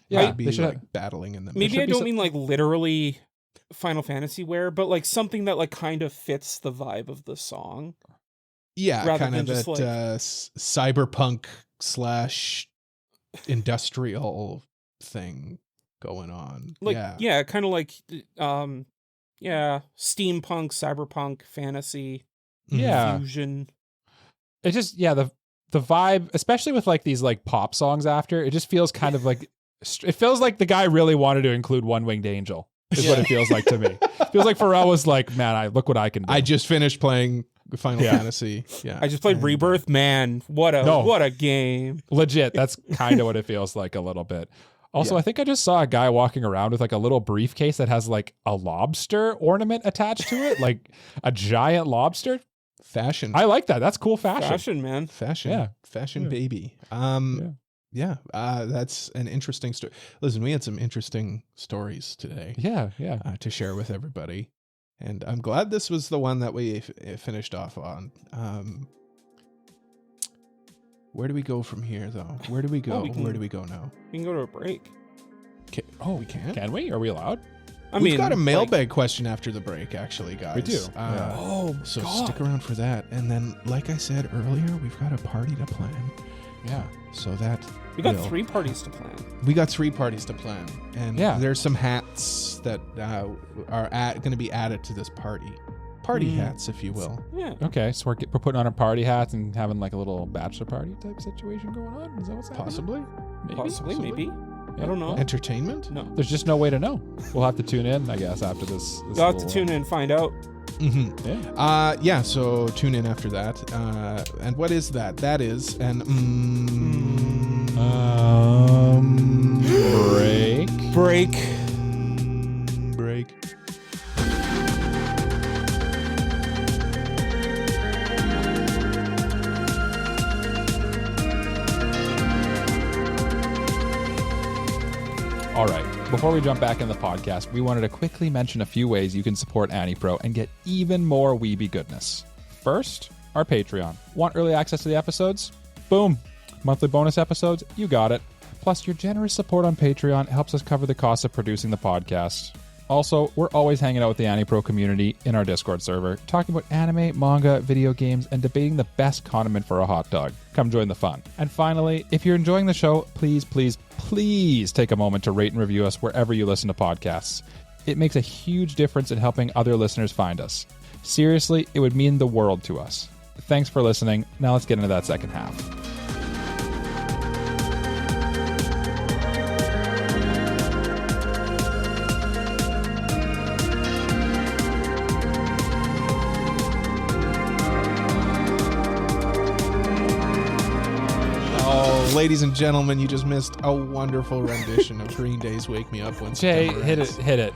They should like battling in them.
Maybe I don't mean like literally Final Fantasy wear, but like something that like kind of fits the vibe of the song.
Yeah, kind of that cyberpunk / industrial thing going on.
Like kind of like steampunk, cyberpunk, fantasy, fusion.
It just the vibe, especially with like these like pop songs after, it just feels kind of like it feels like the guy really wanted to include One Winged Angel. Is what it feels like to me. It feels like Pharrell was like, man, look what I can do.
I just finished playing Final Fantasy. Yeah,
I just played Rebirth. Man, what a game!
Legit, that's kind of what it feels like a little bit. Also, I think I just saw a guy walking around with like a little briefcase that has like a lobster ornament attached to it, like a giant lobster.
Fashion.
I like that. That's cool fashion.
Fashion, man.
Fashion, baby. That's an interesting story. Listen, we had some interesting stories today. To share with everybody. And I'm glad this was the one that we finished off on. Where do we go from here, though? Where do we go? Where do we go now?
We can go to a break.
We can?
Can we? Are we allowed?
We've got a mailbag question after the break, actually, guys.
We do.
So stick around for that. And then, like I said earlier, we've got a party to plan.
Yeah.
So that...
We got 3 parties to plan.
We got 3 parties to plan. And there's some hats that are going to be added to this party. Party hats, if you will.
Yeah.
Okay, so we're putting on our party hats and having like a little bachelor party type situation going on? Is that what's happening?
Possibly.
Maybe. I don't know.
Entertainment?
No.
There's just no way to know. We'll have to tune in, I guess, after this.
You'll have to tune in and find out.
Mm-hmm. Yeah. So tune in after that. And what is that? That is an
break.
All right. Before we jump back in the podcast, we wanted to quickly mention a few ways you can support AniPro and get even more weeby goodness. First, our Patreon. Want early access to the episodes? Boom. Monthly bonus episodes? You got it. Plus, your generous support on Patreon helps us cover the cost of producing the podcast. Also, we're always hanging out with the AniPro community in our Discord server, talking about anime, manga, video games, and debating the best condiment for a hot dog. Come join the fun. And finally, if you're enjoying the show, please, please, please take a moment to rate and review us wherever you listen to podcasts. It makes a huge difference in helping other listeners find us. Seriously, it would mean the world to us. Thanks for listening. Now let's get into that second half.
Ladies and gentlemen, you just missed a wonderful rendition of Green Day's "Wake Me Up When
Jay,
September Ends."
hit it.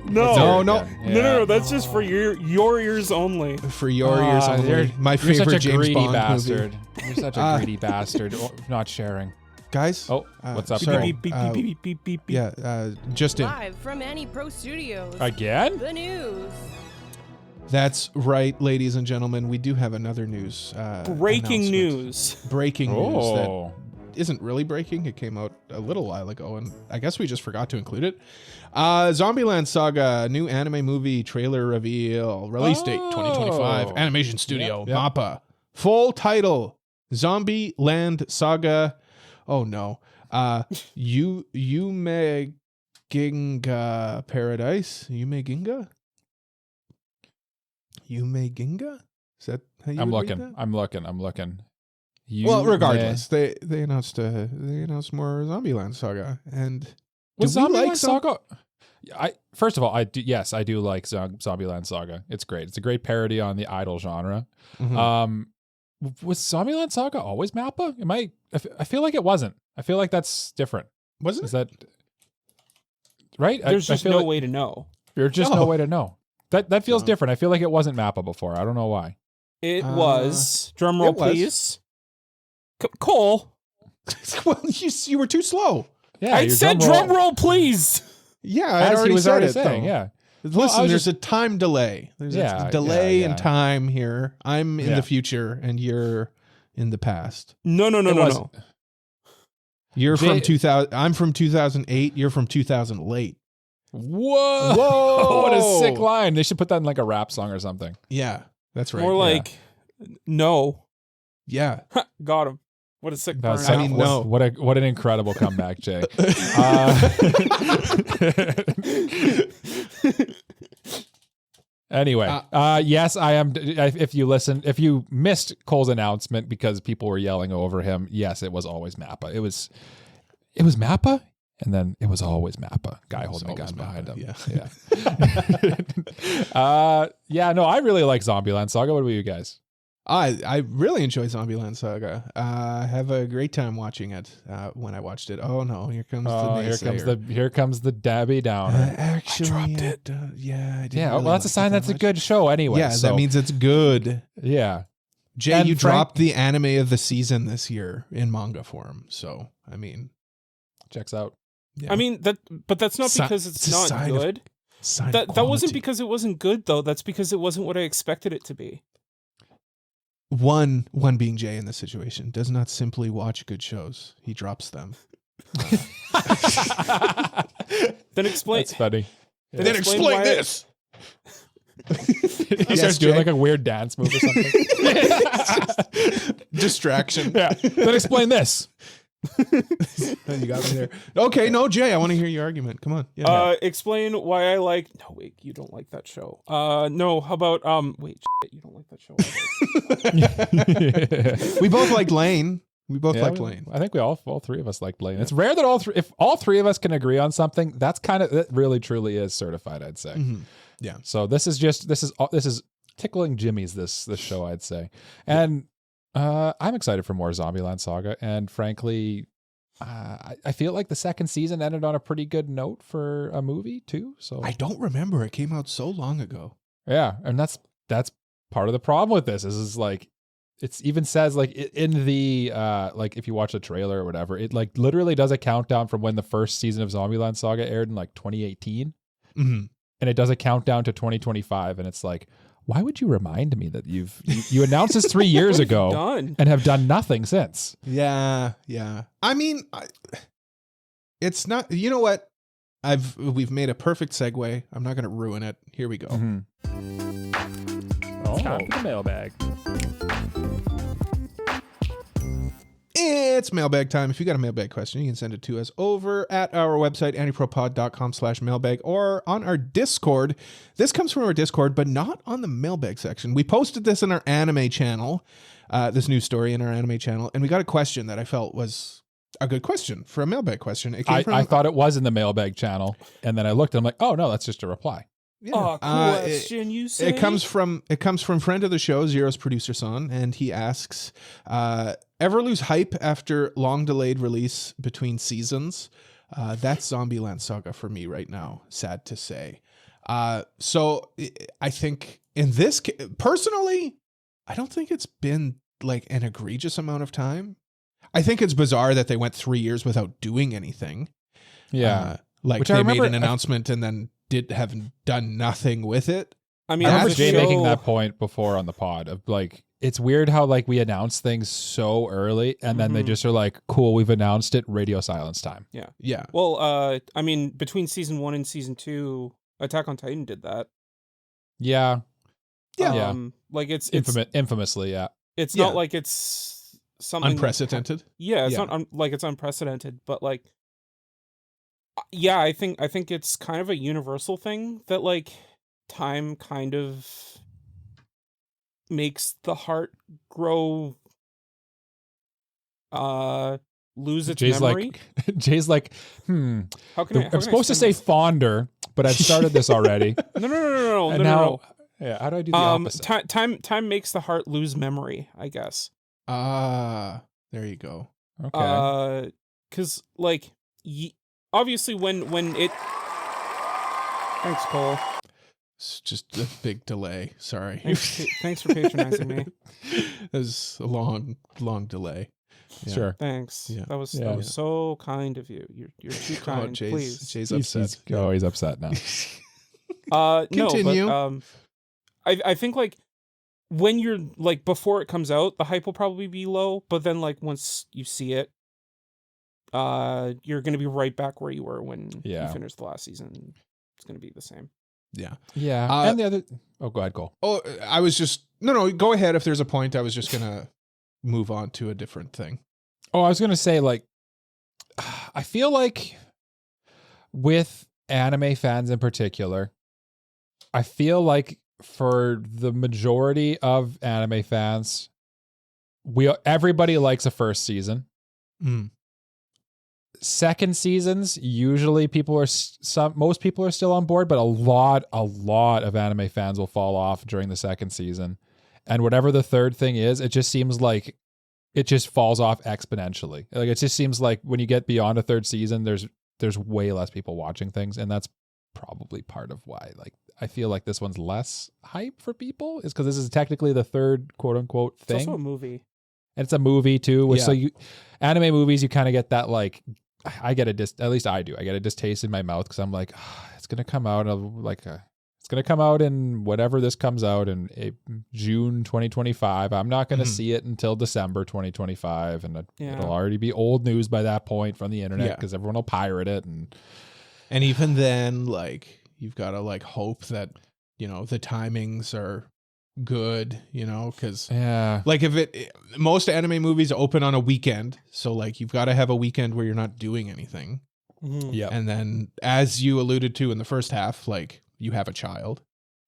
No. That's just for your ears only.
For your ears only. My favorite
such a
James
greedy
Bond
bastard.
movie.
You're such a greedy bastard. Not sharing.
Guys?
What's up?
Sorry.
Beep.
Just in.
Live from AniPro Studios.
Again?
The news.
That's right, ladies and gentlemen. We do have another news.
Breaking news
that isn't really breaking. It came out a little while ago, and I guess we just forgot to include it. Zombieland Saga, new anime movie trailer reveal. Release date 2025. Animation Studio, MAPPA. Full title, Zombieland Saga. Oh no. Yume Ginga Paradise. Yume Ginga? Yume Ginga? Is that how you
I'm
would read
looking.
that?
I'm looking.
Well, regardless, they announced more Zombieland Saga, and
Was
do we
Zombieland
like some-
Saga? First of all, I do like Zombieland Saga. It's great. It's a great parody on the idol genre.
Mhm.
Was Zombieland Saga always Mappa? I feel like it wasn't. I feel like that's different.
Wasn't
Is
it?
that right?
There's just
feel
no
like
way to know.
There's just no
Oh.
way to know. That feels
No.
different. I feel like it wasn't Mappa before. I don't know why.
It was. Drum roll,
it was.
please. Cole.
Well, you were too slow.
Yeah,
I
your
said drum roll, please.
Yeah, I
As he was
said
already
it,
saying.
though.
Yeah.
Listen,
I was
there's a time delay. There's
Yeah,
a delay
yeah.
in time here. I'm in
Yeah.
the future, and you're in the past.
No.
It was-
You're
Jay-
from 2000. I'm from 2008. You're from 2000 late.
Whoa!
Whoa!
What a sick line. They should put that in like a rap song or something.
Yeah, that's right.
More like, no.
yeah.
Got him. What a sick
That was
burn.
I mean,
what-
no.
What an incredible comeback, Jay. Anyway, yes, I am. If you missed Cole's announcement because people were yelling over him, yes, it was always Mappa. It was Mappa, and then it was always Mappa. Guy
It was
holding a gun
always
behind
Mappa,
him. Yeah. No, I really like Zombieland Saga. What about you guys?
I really enjoy Zombieland Saga. I have a great time watching it. When I watched it, oh no, here comes the naysayer.
Here comes the Debbie Downer.
Actually,
I dropped it.
Yeah, I didn't
Yeah,
really
well, that's a
like
sign
it that
that's a
much.
good show anyway.
Yeah,
so,
that means it's good.
yeah.
Jay,
And
you
Frank-
dropped the anime of the season this year in manga form. So, I mean,
Checks out.
yeah.
I mean, but that's not
Si-
because
it's
it's
a
not
sign of
good.
Sign of
That wasn't
quality.
because it wasn't good, though. That's because it wasn't what I expected it to be.
one being Jay in this situation does not simply watch good shows. He drops them.
Then explain.
That's funny.
Then explain why-
this.
He
Yes,
starts doing
Jay?
like a weird dance move or something.
Distraction.
Yeah. Then explain this.
You got me there. Okay, no, Jay, I want to hear your argument. Come on. Yeah.
Explain why I like. No, wait, you don't like that show. No, how about wait, shit, you don't like that show.
We both like Lane. We both
Yeah,
like Lane.
I think we all three of us like Blaine. It's rare that if all three of us can agree on something, that really truly is certified, I'd say.
Mhm. Yeah.
So this is tickling Jimmy's this show, I'd say. And I'm excited for more Zombieland Saga, and frankly, I feel like the second season ended on a pretty good note for a movie too. So
I don't remember. It came out so long ago.
yeah, and that's part of the problem with this is like it even says like in the like if you watch the trailer or whatever, it like literally does a countdown from when the first season of Zombieland Saga aired in like 2018,
Mm-hmm.
and it does a countdown to 2025, and it's like, why would you remind me that you announced this 3 years
What have you
ago
done?
and have done nothing since?
Yeah. I mean, it's not. You know what? We've made a perfect segue. I'm not going to ruin it. Here we go.
Mm-hmm.
It's time for the mailbag.
It's mailbag time. If you got a mailbag question, you can send it to us over at our website, AniProPod.com/mailbag, or on our Discord. This comes from our Discord, but not on the mailbag section. We posted this in our anime channel, this news story in our anime channel, and we got a question that I felt was a good question for a mailbag question. It came from,
I thought it was in the mailbag channel, and then I looked and I'm like, oh no, that's just a reply.
yeah.
Oh, question you say?
It comes from friend of the show, Zero's producer son, and he asks, ever lose hype after long delayed release between seasons? That's Zombieland Saga for me right now, sad to say. So I think in this personally, I don't think it's been like an egregious amount of time. I think it's bizarre that they went 3 years without doing anything.
Yeah.
Like
Which I
they made
remember-
an announcement and then haven't done nothing with it.
I mean,
I remember
the
Jay
show-
making that point before on the pod of like, it's weird how like we announce things so early and then they
Mhm.
just are like, cool, we've announced it, radio silence time.
Yeah.
Well, I mean, between season 1 and season 2, Attack on Titan did that.
Yeah.
Yeah.
Like it's
Infamously, yeah.
it's
Yeah.
not like it's something
unprecedented.
It's not like it's unprecedented, but like, yeah, I think it's kind of a universal thing that like time kind of makes the heart grow, lose its memory.
Jay's like,
How can
I'm supposed to say fonder, but I've started this already.
No.
Yeah, how do I do the opposite?
Time makes the heart lose memory, I guess.
There you go.
Okay.
Because like, obviously when it. Thanks, Cole.
It's just a big delay. Sorry.
Thanks for patronizing me.
It was a long delay. Yeah.
Sure.
Thanks.
Yeah.
That was so kind of you. You're too kind. Please.
Jay's upset.
He's upset now.
Continue.
No, but I think like when you're like before it comes out, the hype will probably be low, but then like once you see it, you're gonna be right back where you were when you finished the last season. It's gonna be the same.
Yeah.
Yeah. And the other go ahead, Cole.
Oh, I was just no, go ahead if there's a point. I was just gonna move on to a different thing.
Oh, I was gonna say, like, I feel like with anime fans in particular, I feel like for the majority of anime fans, everybody likes a first season. Second seasons, usually most people are still on board, but a lot of anime fans will fall off during the second season. And whatever the third thing is, it just seems like it just falls off exponentially. Like, it just seems like when you get beyond a third season, there's way less people watching things, and that's probably part of why. Like, I feel like this one's less hype for people is because this is technically the third quote unquote thing.
It's also a movie.
And it's a movie too, which so anime movies, you kind of get that, like, I get at least I do. I get a distaste in my mouth because I'm like, it's gonna come out it's gonna come out in whatever this comes out in June 2025. I'm not gonna see it until December 2025, and it'll already be old news by that point from the internet because everyone will pirate it, and
even then, like, you've got to like hope that the timings are good, because like if most anime movies open on a weekend, so like you've got to have a weekend where you're not doing anything. And then, as you alluded to in the first half, like, you have a child.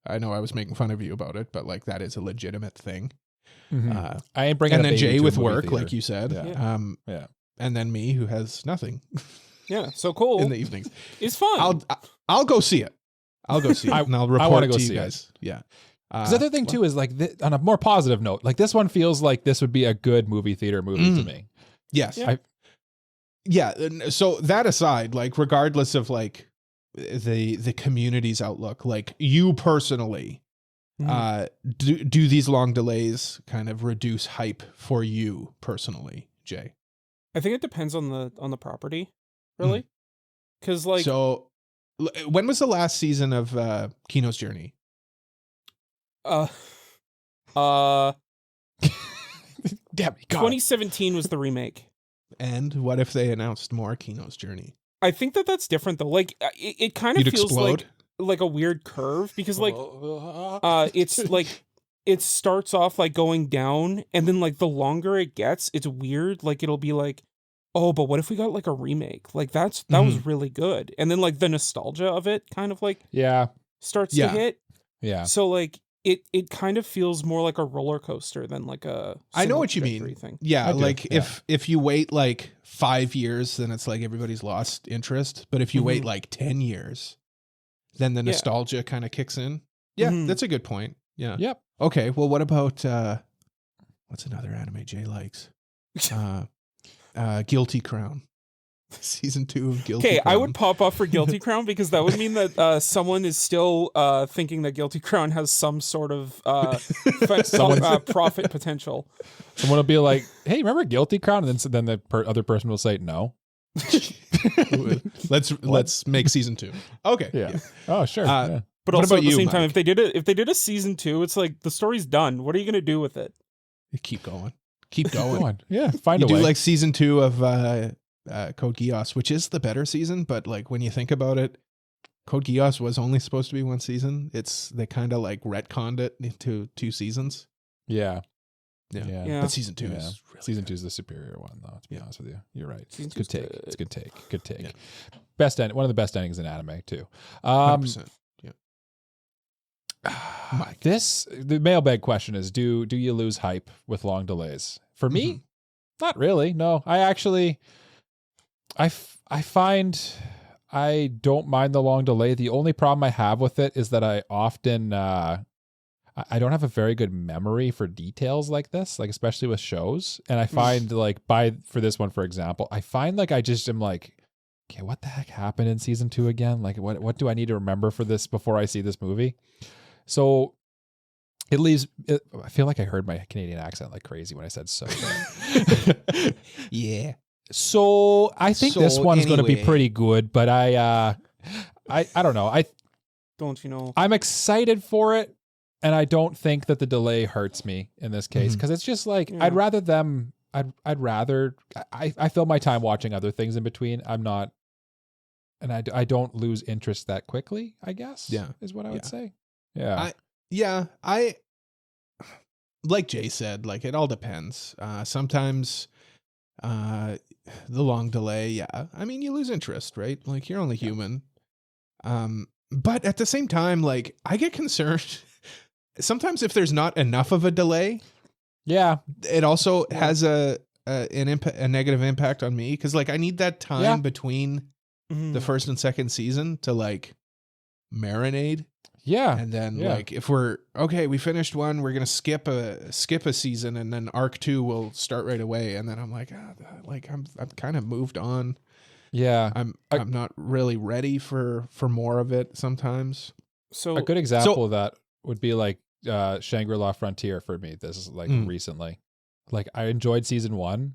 I know I was making fun of you about it, but like that is a legitimate thing.
I ain't bringing
and
a
then
baby
Jay
to
with
a movie
work,
theater.
like you said. And then me, who has nothing.
So Cole
in the evenings.
It's fun.
I'll go see it. And I'll report to you guys. Yeah.
Because the other thing too is like on a more positive note, like this one feels like this would be a good movie theater movie to me.
Yes. So that aside, like regardless of like the community's outlook, like you personally, do these long delays kind of reduce hype for you personally, Jay?
I think it depends on the property, really. Because like,
so when was the last season of Kino's Journey?
2017 was the remake.
And what if they announced more Kino's Journey?
I think that's different though. Like it kind of feels like a weird curve because like it's like it starts off like going down, and then like the longer it gets, it's weird. Like it'll be like, oh, but what if we got like a remake? Like that was really good. And then like the nostalgia of it kind of like starts to hit.
Yeah.
So like it kind of feels more like a roller coaster than like a
I know what you mean.
Thing.
Yeah, like if you wait like 5 years, then it's like everybody's lost interest. But if you wait like 10 years, then the nostalgia kind of kicks in. Yeah, that's a good point. Yeah.
Yep.
Okay, well, what about what's another anime Jay likes? Guilty Crown. Season 2 of Guilty Crown.
Okay, I would pop off for Guilty Crown because that would mean that someone is still thinking that Guilty Crown has some sort of profit potential.
Someone will be like, "Hey, remember Guilty Crown?" And then the other person will say, "No."
Let's make season 2. Okay.
Yeah. Oh, sure.
But also at the same time, if they did a season 2, it's like the story's done. What are you gonna do with it?
Keep going. Keep going.
Yeah, find a way.
You do like season 2 of Code Geass, which is the better season, but like when you think about it, Code Geass was only supposed to be one season. They kind of like retconned it into 2 seasons.
Yeah.
Yeah.
But season 2 is really
season
good.
2 is the superior one, though. To be honest with you, you're right.
Season
It's good
2's
take.
good.
It's good take. Good take.
Yeah.
Best end. One of the best endings in anime too.
100%. Yeah. Mike.
The mailbag question is: Do you lose hype with long delays? For me, not really. No, I actually, I find I don't mind the long delay. The only problem I have with it is that I often I don't have a very good memory for details like this, like especially with shows. And I find like for this one, for example, I find like I just am like, okay, what the heck happened in season 2 again? Like what do I need to remember for this before I see this movie? So it leaves, I feel like I heard my Canadian accent like crazy when I said so.
Yeah.
So I think this
So
one's going to be
anyway.
pretty good, but I don't know.
Don't you know?
I'm excited for it, and I don't think that the delay hurts me in this case because it's just like
Yeah.
I'd rather I fill my time watching other things in between. I'm not, and I don't lose interest that quickly, I guess.
Yeah.
Is what I would
Yeah.
say. Yeah.
I like Jay said, like it all depends. Sometimes the long delay, yeah. I mean, you lose interest, right? Like you're only human. But at the same time, like I get concerned sometimes if there's not enough of a delay,
yeah.
it also has a negative impact on me because like I need that time between
Mhm.
the first and second season to like marinate.
Yeah.
And then
Yeah.
like if we're okay, we finished one, we're gonna skip a season, and then arc 2 will start right away. And then I'm like, I'm kind of moved on.
Yeah.
I'm not really ready for more of it sometimes.
So
A good example of that would be like Shangri-La Frontier for me. This is like recently. Like I enjoyed season 1,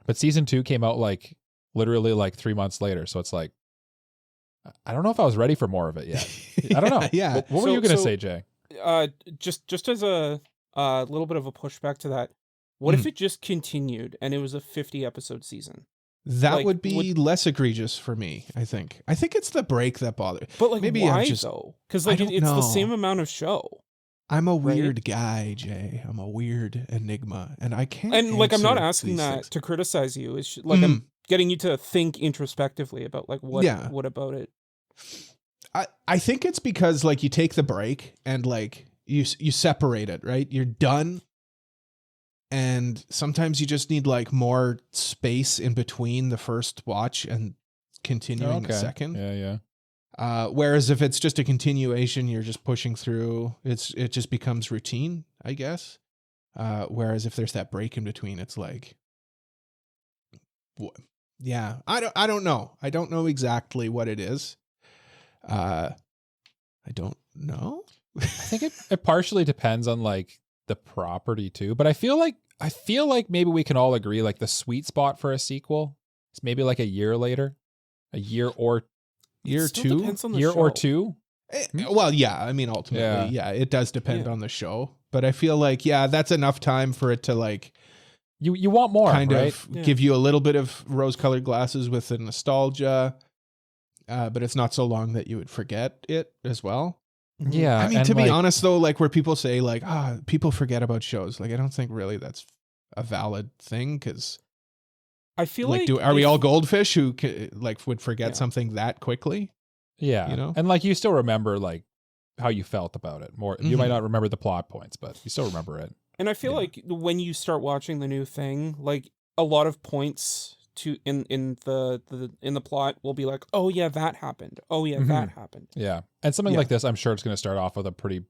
but season 2 came out like literally like 3 months later. So it's like, I don't know if I was ready for more of it yet. I don't know.
Yeah.
What were you going to say, Jay?
just as a little bit of a pushback to that, what if it just continued and it was a 50 episode season?
That
Like,
would be less egregious for me, I think. I think it's the break that bothers.
But like,
Maybe
why
I'm just
though? Because
I
like
don't
it's the
know.
same amount of show.
I'm a
right?
weird guy, Jay. I'm a weird enigma, and I can't.
And like, I'm not
answer
asking
these
that
things.
to criticize you. It's like I'm getting you to think introspectively about like what about it.
I think it's because like you take the break and like you separate it, right? You're done. And sometimes you just need like more space in between the first watch and continuing the second.
Yeah, yeah.
Whereas if it's just a continuation, you're just pushing through. It just becomes routine, I guess. Whereas if there's that break in between, it's like, yeah, I don't know. I don't know exactly what it is. I don't know.
I think it partially depends on like the property too, but I feel like maybe we can all agree like the sweet spot for a sequel is maybe like a year later, a year or
It still depends on the show.
or two.
Well, yeah, I mean, ultimately, yeah, it does depend on the show, but I feel like, yeah, that's enough time for it to like,
you want more,
kind
right?
of give you a little bit of rose-colored glasses with the nostalgia, but it's not so long that you would forget it as well.
Yeah.
I mean,
and
to be
like,
honest though, like where people say like, people forget about shows. Like, I don't think really that's a valid thing because
I feel
like,
like
are we all goldfish who like would forget
Yeah.
something that quickly?
yeah,
you know?
and like you still remember like how you felt about it more. You might not remember the plot points, but you still remember it.
And I feel like when you start watching the new thing, like a lot of points to in the plot will be like, oh yeah, that happened. Oh yeah, that happened.
Yeah, and something
Yeah.
like this, I'm sure it's going to start off with a pretty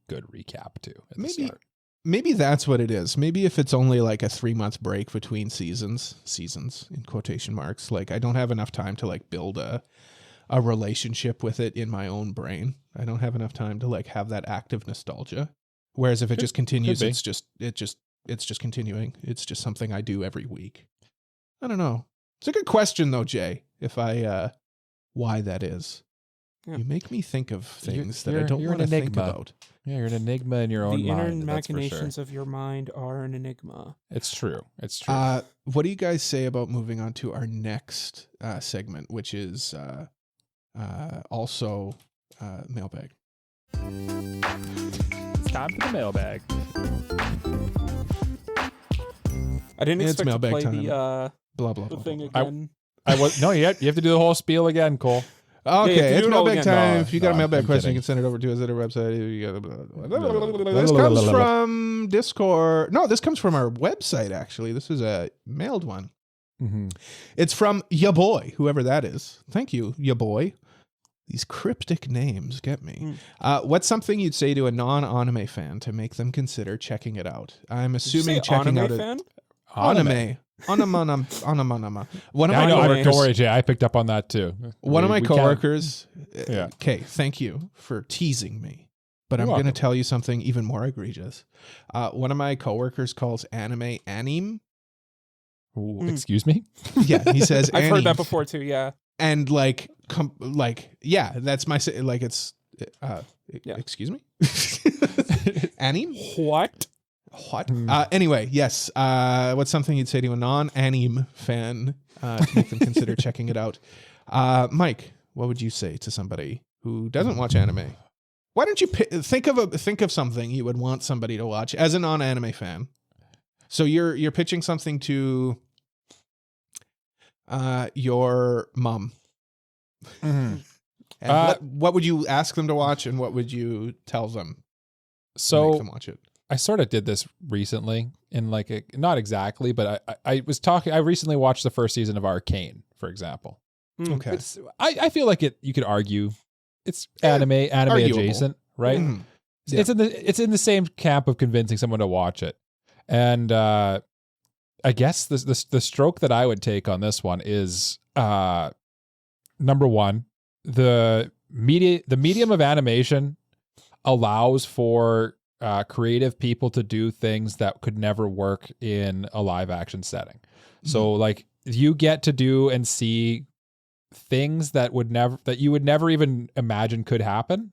good recap too. At the start.
Maybe that's what it is. Maybe if it's only like a 3-month break between seasons in quotation marks, like I don't have enough time to like build a relationship with it in my own brain. I don't have enough time to like have that active nostalgia. Whereas if it just continues,
be.
it's just continuing. It's just something I do every week. I don't know. It's a good question though, Jay. If why that is.
Yeah.
You make me think of things that I
you're
don't
an
want to think
enigma.
about.
Yeah, you're an enigma in your own
The inner
mind. That's for sure.
machinations of your mind are an enigma.
It's true. It's true.
What do you guys say about moving on to our next segment, which is also mailbag?
It's time for the mailbag.
I didn't
It's
expect to
mailbag
play
time.
the
Blah blah
the
blah.
thing
blah.
again.
You have to do the whole spiel again, Cole.
Okay,
you have to
it's
do it all
mailbag
again.
time.
No,
if you got a
no,
mailbag
I'm
question,
kidding.
you can send it over to us at our website. This comes from Discord. No, this comes from our website, actually. This is a mailed one.
Mm-hmm.
It's from ya boy, whoever that is. Thank you, ya boy. These cryptic names get me. What's something you'd say to a non-anime fan to make them consider checking it out? I'm assuming checking out
fan?
anime. Anima. One of
I
my
know.
coworkers.
Don't worry, Jay. I picked up on that too.
One of my
We can't-
coworkers.
Yeah.
Okay, thank you for teasing me. But I'm
You're
going to
welcome.
tell you something even more egregious. One of my coworkers calls anime anime.
Ooh, excuse me.
Yeah, he says
I've heard that
anime.
before too. Yeah.
And yeah, that's my like it's excuse me. Anime?
What?
What? Anyway, yes. What's something you'd say to a non-anime fan to make them consider checking it out? Mike, what would you say to somebody who doesn't watch anime? Why don't you think of something you would want somebody to watch as a non-anime fan? So you're pitching something to your mom.
Mhm.
And what would you ask them to watch, and what would you tell them to make them watch it?
I sort of did this recently in not exactly, but I recently watched the first season of Arcane, for example.
Okay.
I feel like you could argue it's anime
arguable.
adjacent, right?
Mhm. Yeah.
It's in the same camp of convincing someone to watch it. And I guess the stroke that I would take on this one is number one, the medium of animation allows for creative people to do things that could never work in a live action setting. So like you get to do and see things that you would never even imagine could happen.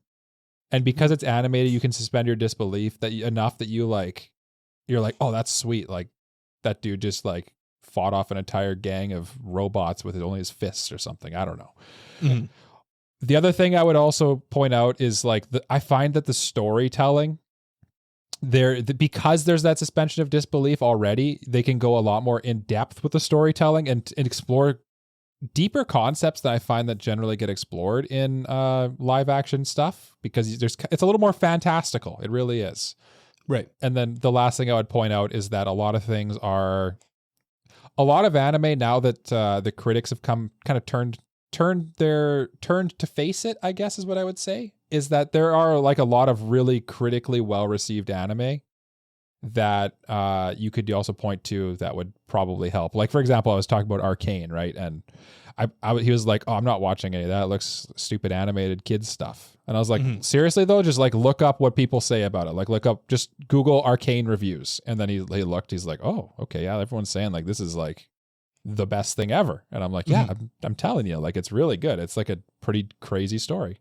And because it's animated, you can suspend your disbelief enough that you're like, oh, that's sweet. Like that dude just like fought off an entire gang of robots with only his fists or something. I don't know.
Mm-hmm.
The other thing I would also point out is like I find that the storytelling because there's that suspension of disbelief already, they can go a lot more in depth with the storytelling and explore deeper concepts that I find that generally get explored in live action stuff because it's a little more fantastical. It really is.
Right.
And then the last thing I would point out is that a lot of anime now that the critics have turned to face it, I guess is what I would say, is that there are like a lot of really critically well-received anime that you could also point to that would probably help. Like, for example, I was talking about Arcane, right? And he was like, oh, I'm not watching any of that. It looks stupid animated kids stuff. And I was like, seriously though, just like look up what people say about it. Like just Google Arcane reviews. And then he looked, he's like, oh, okay. Yeah. Everyone's saying like, this is like the best thing ever. And I'm like, yeah, I'm telling you, like, it's really good. It's like a pretty crazy story.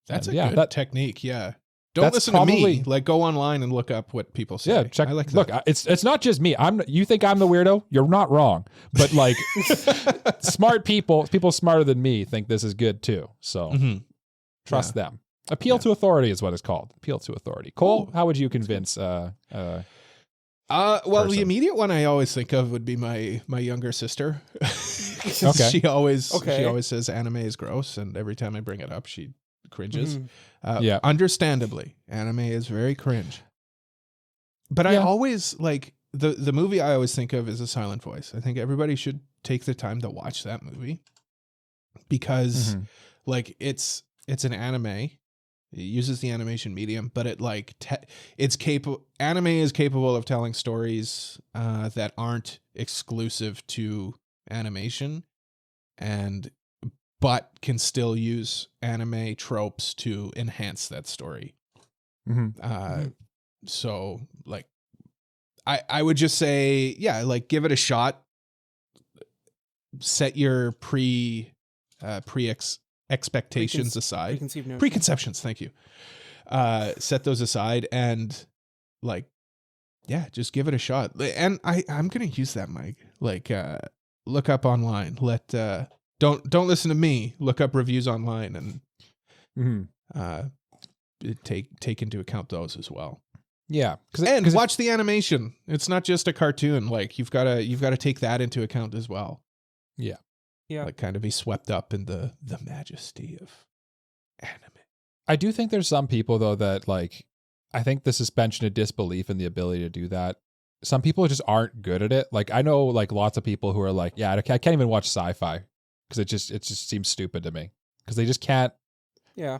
That's
and
a good technique. Yeah. Don't listen to me. Like, go online and look up what people say.
Yeah, check.
I like that.
Look, it's not just me. You think I'm the weirdo? You're not wrong. But like, smart people smarter than me think this is good too. So trust them. Appeal to authority is what it's called. Appeal to authority. Cole, how would you convince?
Well, the immediate one I always think of would be my younger sister.
Okay.
She always says anime is gross, and every time I bring it up, she cringes. Understandably, anime is very cringe. But I always like the movie I always think of is A Silent Voice. I think everybody should take the time to watch that movie because like it's an anime. It uses the animation medium, but it like it's capable. Anime is capable of telling stories that aren't exclusive to animation, but can still use anime tropes to enhance that story. So like, I would just say, yeah, like give it a shot. Set your expectations aside. Preconceptions, thank you. Set those aside and like, yeah, just give it a shot. And I'm gonna use that, Mike. Like, look up online. Don't listen to me. Look up reviews online and take into account those as well.
Yeah,
and watch the animation. It's not just a cartoon. Like you've got to take that into account as well.
Yeah.
Like kind of be swept up in the majesty of anime.
I do think there's some people though that like, I think the suspension of disbelief and the ability to do that. Some people just aren't good at it. Like I know like lots of people who are like, yeah, I can't even watch sci-fi because it just seems stupid to me because they just can't.
Yeah.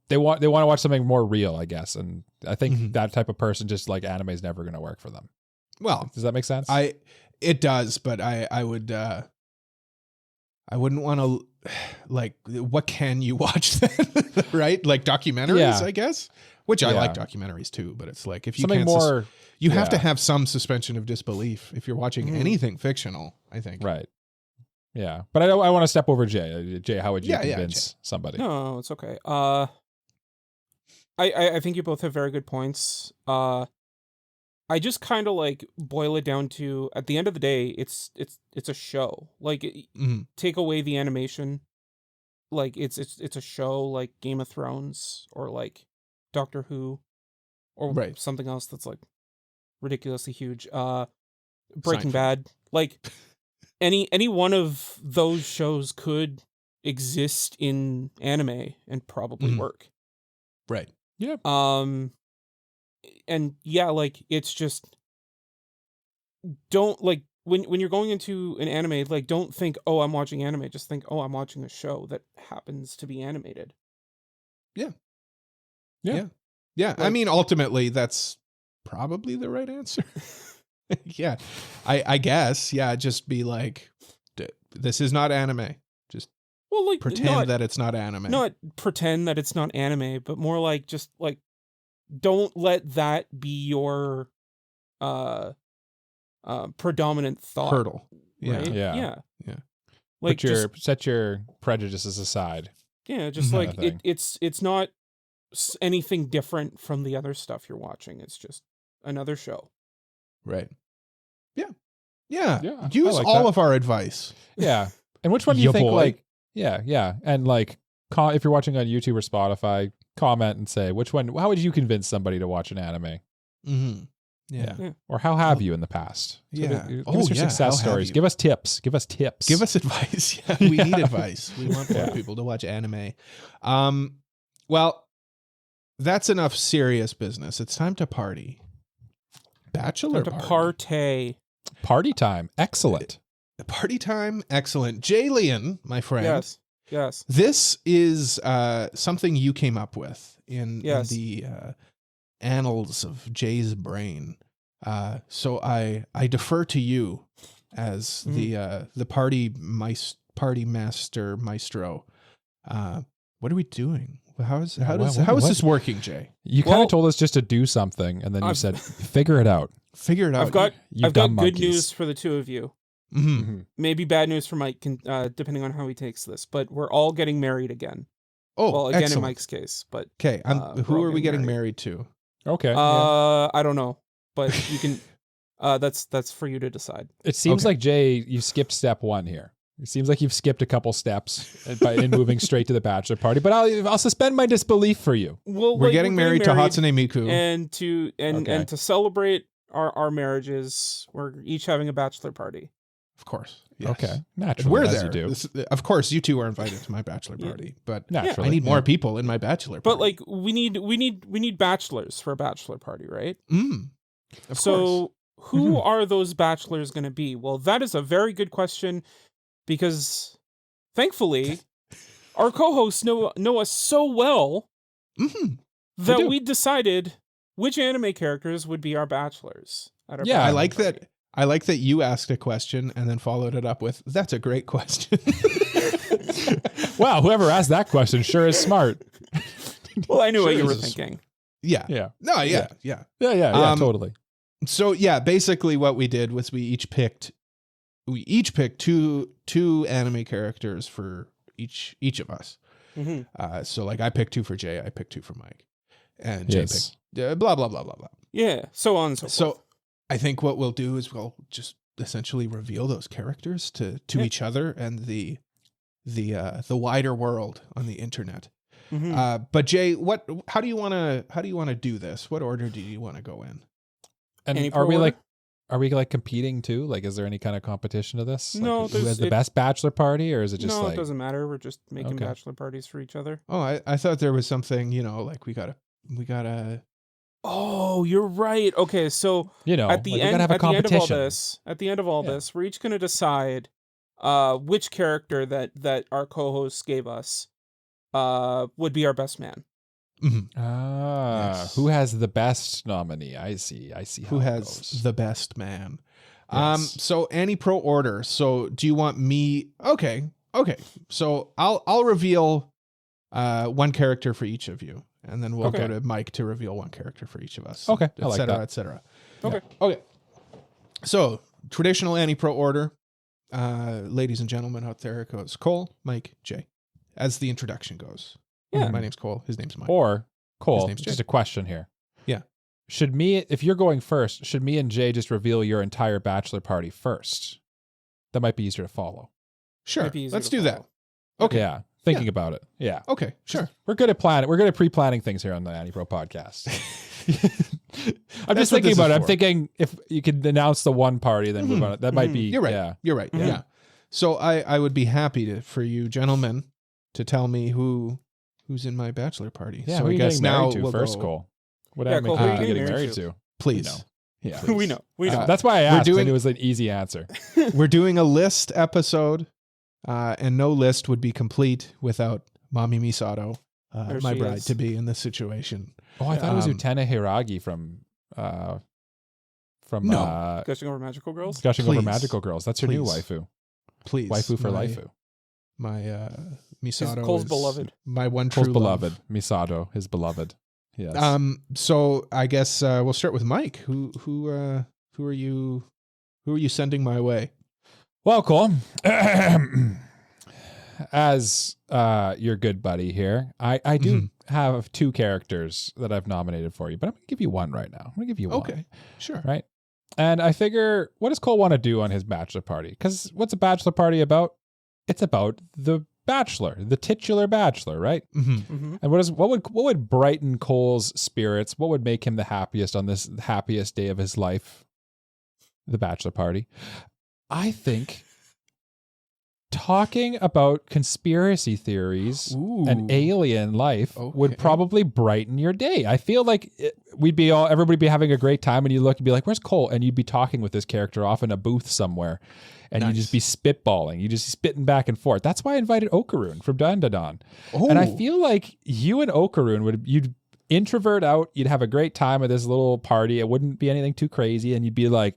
They want to watch something more real, I guess, and I think that type of person just like anime is never going to work for them.
Well,
does that make sense?
It does, but I wouldn't want to like. What can you watch then? Right, like documentaries, I guess. Which I like documentaries too, but it's like if you
something
can't
more,
you have to have some suspension of disbelief if you're watching anything fictional. I think.
Right. Yeah, but I want to step over Jay. Jay, how would you convince somebody?
No, it's okay. I think you both have very good points. I just kind of like boil it down to at the end of the day, it's a show. Like take away the animation, like it's a show like Game of Thrones or like Doctor Who, or something else that's like ridiculously huge. Breaking Bad, like any one of those shows could exist in anime and probably work.
Right.
Yeah.
And yeah, like it's just don't like when you're going into an anime, like don't think, oh, I'm watching anime. Just think, oh, I'm watching a show that happens to be animated.
Yeah.
Yeah.
Like, I mean, ultimately, that's probably the right answer. Yeah. I guess. Yeah. Just be like, this is not anime. Just
like
pretend that it's not anime.
Not pretend that it's not anime, but more like just like don't let that be your predominant thought.
Hurdle. Yeah.
Right?
Yeah.
Like
set your prejudices aside.
Yeah, just like it's not anything different from the other stuff you're watching. It's just another show.
Right. Yeah.
Yeah.
Use
like
all
that.
of our advice.
Yeah. And which one do you think
boy.
like yeah. And like if you're watching on YouTube or Spotify, comment and say how would you convince somebody to watch an anime?
Mm-hmm. Yeah.
Or how have you in the past? So
yeah.
Give us your success stories. Give us tips. Give us
advice. Yeah. We need advice. We want more people to watch anime. Well, that's enough serious business. It's time to party. Bachelor party.
Party time. Excellent.
Party time. Excellent. Jalian, my friend.
Yes.
This is something you came up with in the annals of Jay's brain. So I defer to you as the party master maestro. What are we doing? How is this working, Jay?
You kind of told us just to do something, and then you said, "Figure it out."
Figure it out.
I've got good news for the two of you.
Mm-hmm.
Maybe bad news for Mike, depending on how he takes this. But we're all getting married again.
Oh,
well, again
excellent.
in Mike's case. But
okay, who are we getting married to?
Okay.
I don't know, but you can. That's for you to decide.
It seems like Jay, you skipped step one here. It seems like you've skipped a couple steps in moving straight to the bachelor party, but I'll suspend my disbelief for you.
Well,
we're getting married to Hatsune Miku,
and to celebrate our marriages, we're each having a bachelor party.
Of course. Yes.
Okay. Naturally,
we're
as
there.
you do.
Of course, you two are invited to my bachelor party, but
naturally,
I need more people in my bachelor party.
But like, we need bachelors for a bachelor party, right?
Of
so
course.
Who are those bachelors going to be? Well, that is a very good question, because thankfully our co-hosts know us so well that we decided which anime characters would be our bachelors at our
I like that. I like that you asked a question and then followed it up with, "That's a great question."
Wow, whoever asked that question sure is smart.
Well, I knew what you were thinking.
Yeah. No, yeah.
Totally.
So basically what we did was we each picked two anime characters for each of us. So like I picked two for Jay, I picked two for Mike, and Jay picked blah blah blah blah blah.
Yeah, so on and so forth.
So I think what we'll do is we'll just essentially reveal those characters to each other and the wider world on the internet. But Jay, how do you want to do this? What order do you want to go in?
And
AniPro
are we
order?
are we like competing too? Like, is there any kind of competition to this?
No,
Like, who has the best bachelor party, or is it just
no,
like
it doesn't matter. We're just making
Okay.
bachelor parties for each other.
Oh, I thought there was something, like we gotta.
Oh, you're right. Okay, so at the
we
end,
gotta have a
at the end of all
competition.
this,
Yeah.
this, we're each gonna decide which character that our co-hosts gave us would be our best man.
Yes.
Who has the best nominee? I see.
Who
how it
has
goes.
the best man?
Yes.
So AniPro order. So do you want me? Okay. So I'll reveal one character for each of you, and then we'll
Okay.
go to Mike to reveal one character for each of us.
Okay, I
et
like
cetera,
that.
et cetera.
Okay.
Okay. So traditional AniPro order. Ladies and gentlemen out there, it goes Cole, Mike, Jay, as the introduction goes.
Yeah.
My name's Cole. His name's Mike.
Or Cole,
name's
just
Jay.
a question here.
Yeah.
If you're going first, should me and Jay just reveal your entire bachelor party first? That might be easier to follow.
Sure.
Might be easier
Let's
to
do that.
follow.
Okay.
Yeah. Thinking about it. Yeah.
Okay. Sure.
We're good at planning. We're good at pre-planning things here on the AniPro podcast. I'm
That's
just
what
thinking
this
about
is
it. I'm
for.
thinking if you could announce the one party, then move on. That might be.
You're right.
Yeah.
You're right.
Mhm.
Yeah. So I would be happy for you gentlemen to tell me who's in my bachelor party.
Yeah.
So
who are
I
you
guess
getting
now
married to
we'll
first,
go,
Cole? What
Yeah,
anime
Cole,
are
who are
you
you
getting
getting
married
married
to?
please.
No. Yeah.
We know.
That's why I asked.
doing-
I knew it was an easy answer.
We're doing a list episode, and no list would be complete without Mami Misato,
There
my
she
bride
is.
to be in this situation.
Oh, I thought it was
Um,
Utena Hiragi from
No.
Gushing over magical girls.
Gushing Over
Please.
Magical Girls. That's your new
Please.
waifu.
Please,
Waifu for
my,
life.
My Misato
Cole's
is
beloved.
my one true
Cole's
love.
beloved. Misato, his beloved. Yes.
So I guess we'll start with Mike. Who are you sending my way?
Well, Cole, as your good buddy here, I do have two characters that I've nominated for you, but I'm going to give you one right now. I'm going to give you one.
Okay, sure.
Right? And I figure, what does Cole want to do on his bachelor party? Because what's a bachelor party about? It's about the bachelor, the titular bachelor, right?
Mm-hmm.
And what would brighten Cole's spirits? What would make him the happiest on this happiest day of his life? The bachelor party. I think talking about conspiracy theories and alien life would
Okay.
probably brighten your day. I feel like everybody would be having a great time, and you look and be like, "Where's Cole?" And you'd be talking with this character off in a booth somewhere, and you'd just be spitballing. You just spitting back and forth. That's why I invited Okarun from Dandadan. And I feel like you and Okarun you'd introvert out. You'd have a great time at this little party. It wouldn't be anything too crazy, and you'd be like,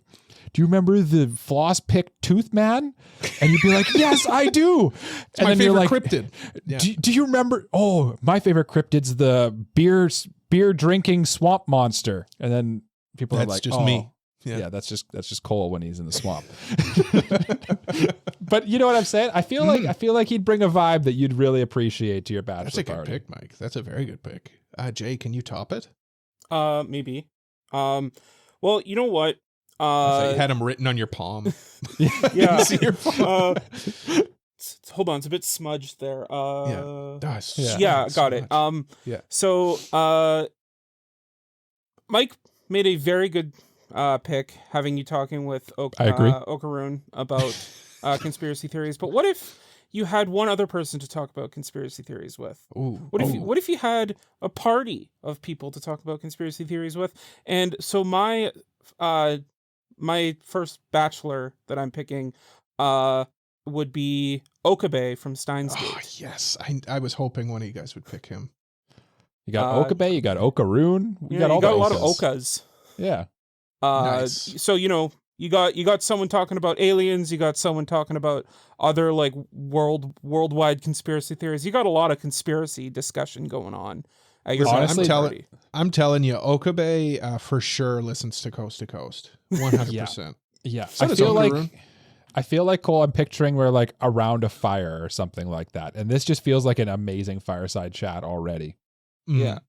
"Do you remember the floss pick tooth man?" And you'd be like, "Yes, I do."
It's my
you're
favorite
like,
cryptid. Yeah.
Do you remember? Oh, my favorite cryptid's the beer drinking swamp monster. And then people are
That's
like,
just
"Oh,
me."
Yeah, that's just Cole when he's in the swamp." But you know what I'm saying? I feel like he'd bring a vibe that you'd really appreciate to your bachelor
That's a good
party.
pick, Mike. That's a very good pick. Jay, can you top it?
Maybe. Well, you know what?
I thought you had him written on your palm.
Yeah.
See your palm.
Hold on, it's a bit smudged there.
Yeah,
Got it.
Yeah.
So Mike made a very good pick, having you talking with
I agree.
Okarun about conspiracy theories. But what if you had one other person to talk about conspiracy theories with?
Ooh.
What if you had a party of people to talk about conspiracy theories with? And so my first bachelor that I'm picking would be Okabe from Steins Gate.
Oh, yes. I was hoping one of you guys would pick him.
You got Okabe, you got Okarun, you got
you
all
got
the
a lot of
Okas.
Okas.
Yeah.
Nice.
So you got someone talking about aliens, you got someone talking about other like worldwide conspiracy theories. You got a lot of conspiracy discussion going on at your
Honestly,
bachelor party.
I'm telling you, Okabe for sure listens to Coast, 100%.
Yeah.
So
I
does
feel
Okarun.
like, Cole, I'm picturing we're like around a fire or something like that. And this just feels like an amazing fireside chat already.
Yeah.